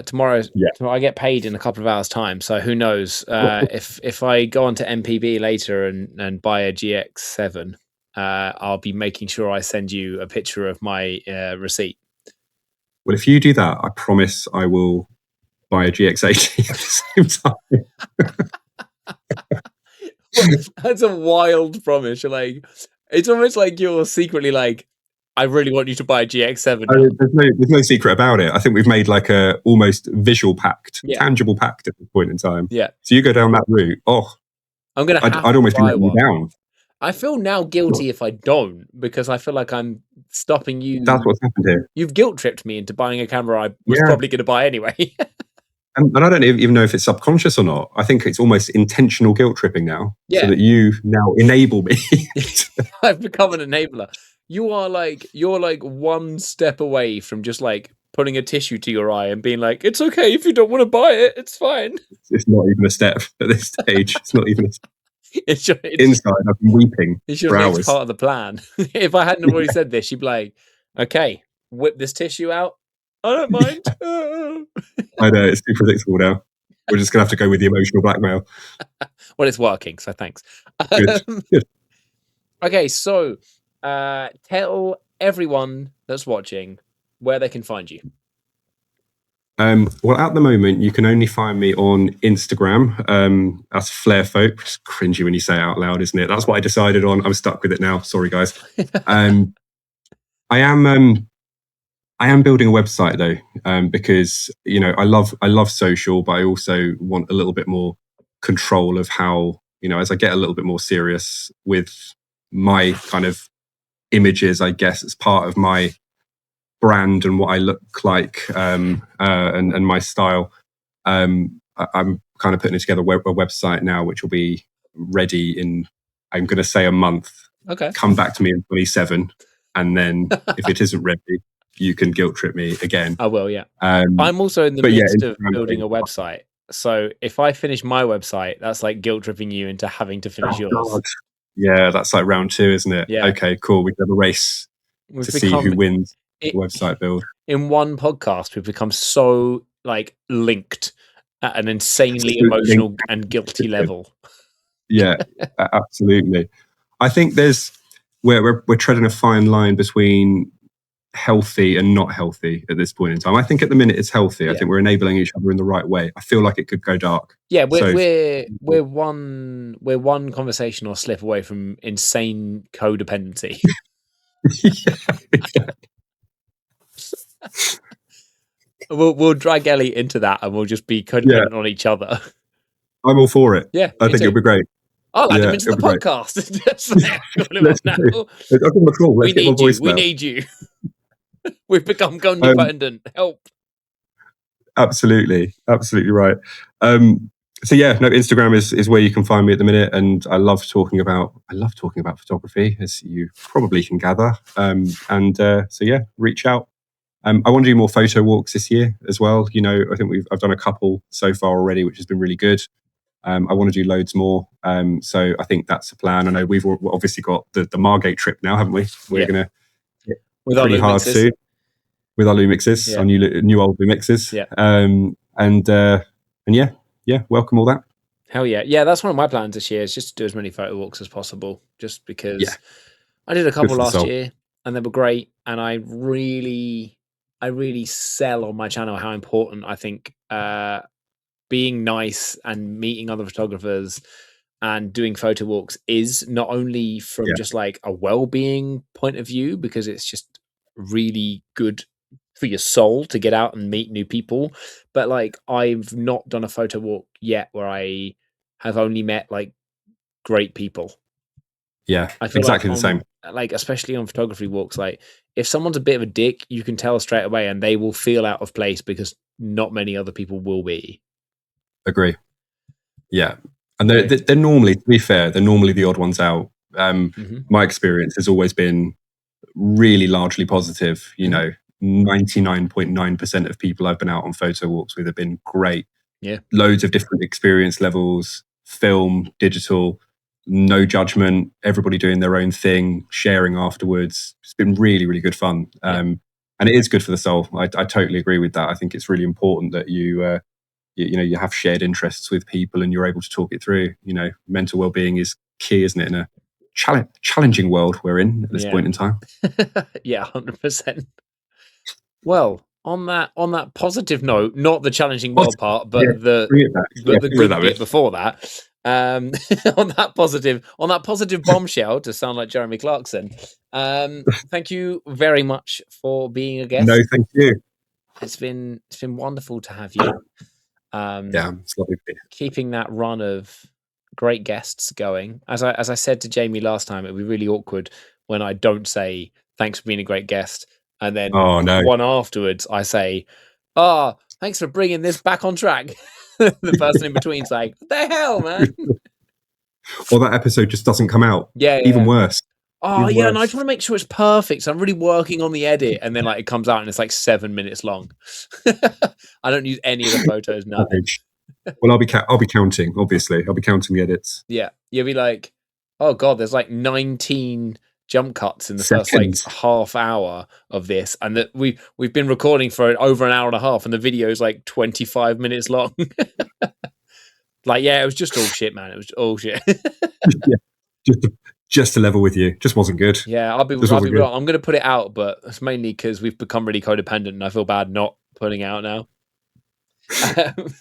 Tomorrow I get paid in a couple of hours' time, so who knows? If I go onto MPB later and buy a GX7, I'll be making sure I send you a picture of my receipt. Well, if you do that, I promise I will buy a GX80 at the same time. That's a wild promise. You're like, it's almost like you're secretly like, I really want you to buy a GX7 now. There's no secret about it. I think we've made like a almost visual pact, tangible pact at this point in time. Yeah. So you go down that route. I'm gonna. I'd almost be letting you down. I feel now guilty if I don't, because I feel like I'm stopping you. That's what's happened here. You've guilt tripped me into buying a camera I was probably going to buy anyway. And I don't even know if it's subconscious or not. I think it's almost intentional guilt tripping now, so that you now enable me. I've become an enabler. You're like one step away from just like putting a tissue to your eye and being like, it's okay if you don't want to buy it, it's fine. It's not even a step at this stage. It's not even a step. Inside, I've been weeping it's your for next hours. part of the plan. If I hadn't already said this, you'd be like, okay, whip this tissue out. I don't mind. I know, it's too predictable now. We're just going to have to go with the emotional blackmail. Well, it's working, so thanks. Good. Okay, so tell everyone that's watching where they can find you. Well, at the moment, you can only find me on Instagram. That's Flarefolk. It's cringy when you say it out loud, isn't it? That's what I decided on. I'm stuck with it now. Sorry, guys. I am building a website though, because I love social, but I also want a little bit more control of how, as I get a little bit more serious with my kind of images, I guess, as part of my brand and what I look like, and my style. I'm kind of putting together a website now, which will be ready in, I'm going to say, a month. Okay. Come back to me in 27, and then if it isn't ready, you can guilt trip me again. I will, yeah. I'm also in the midst of building a website. So if I finish my website, that's like guilt tripping you into having to finish yours. God. Yeah, that's like round 2, isn't it? Yeah. Okay, cool. We have a race to see who wins the website build. In one podcast, we've become so like linked at an insanely emotional and guilty level. Yeah, absolutely. I think we're treading a fine line between healthy and not healthy at this point in time. I think at the minute it's healthy. I think we're enabling each other in the right way. I feel like it could go dark. Yeah, we're one conversation or slip away from insane codependency. We'll drag Ellie into that, and we'll just be codependent on each other. I'm all for it. Yeah, I think it'll be great. I'll add him into the podcast. We need you. We need you. We've become codependent. Help. Absolutely right. So yeah, no, Instagram is where you can find me at the minute, and I love talking about photography, as you probably can gather. So yeah, reach out. I want to do more photo walks this year as well. I think I've done a couple so far already, which has been really good. I want to do loads more. So I think that's the plan. I know we've obviously got the Margate trip now, haven't we? We're going to hit pretty hard soon with our Lumixes, our new old Lumixes. Yeah. And yeah, welcome all that. Hell yeah. Yeah, that's one of my plans this year, is just to do as many photo walks as possible, just because I did a couple last year and they were great. And I really sell on my channel how important I think being nice and meeting other photographers and doing photo walks is, not only from just like a well-being point of view, because it's just really good for your soul to get out and meet new people. But like, I've not done a photo walk yet where I have only met like great people. Yeah, I feel like exactly the same. like, especially on photography walks, like if someone's a bit of a dick, you can tell straight away, and they will feel out of place because not many other people will be. Agree. Yeah, and Yeah. they're normally, to be fair, they're normally the odd ones out. Mhm. My experience has always been really largely positive. You Mhm. know, 99.9% of people I've been out on photo walks with have been great. Yeah. Loads of different experience levels, film, digital, no judgment, everybody doing their own thing, sharing afterwards. It's been really, really good fun. Yeah. And it is good for the soul. I totally agree with that. I think it's really important that you have shared interests with people and you're able to talk it through. You know, mental well-being is key, isn't it, in a challenging world we're in at this point in time. Yeah, 100%. Well, on that positive note, not the challenging world part, but Yeah, the bring good that bit bit. before that. On that positive bombshell, to sound like Jeremy Clarkson. Thank you very much for being a guest. No, thank you. It's been wonderful to have you. Yeah, it's lovely to be here. Keeping that run of great guests going. As I said to Jamie last time, it'd be really awkward when I don't say thanks for being a great guest, and then Oh, no. one afterwards I say, "Ah, thanks for bringing this back on track." The person in between's like, "What the hell, man?" Or that episode just doesn't come out. Yeah. Even worse. Oh, Even yeah, and I worse. just want to make sure it's perfect. So I'm really working on the edit, and then like it comes out and it's like 7 minutes long. I don't use any of the photos, nothing. Well, I'll be counting. Obviously, I'll be counting the edits. Yeah, you'll be like, "Oh god, there's like 19 jump cuts in the first like Seconds. half hour of this, and that we've been recording for over an hour and a half, and the video is like 25 minutes long." Like, yeah, it was just all shit, man. It was all shit. Yeah, just to level with you, just wasn't good. Yeah, I'll be Just wasn't real. good. I'm gonna put it out, but it's mainly because we've become really codependent, and I feel bad not putting it out now.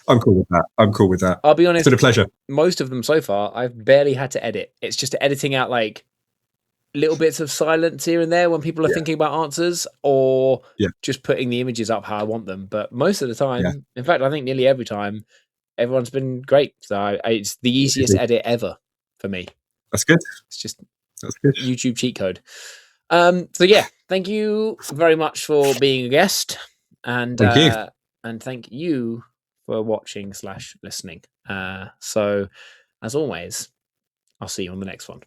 I'm cool with that. I'm cool with that. I'll be It's honest. been a pleasure. Most of them so far, I've barely had to edit. It's just editing out like little bits of silence here and there when people are Yeah. thinking about answers, or Yeah. just putting the images up how I want them. But most of the time, Yeah. in fact, I think nearly every time, everyone's been great. So it's the easiest edit ever for me. That's good. It's just That's good. YouTube cheat code. So yeah, thank you very much for being a guest, and Thank you. and thank you for watching / listening. So as always, I'll see you on the next one.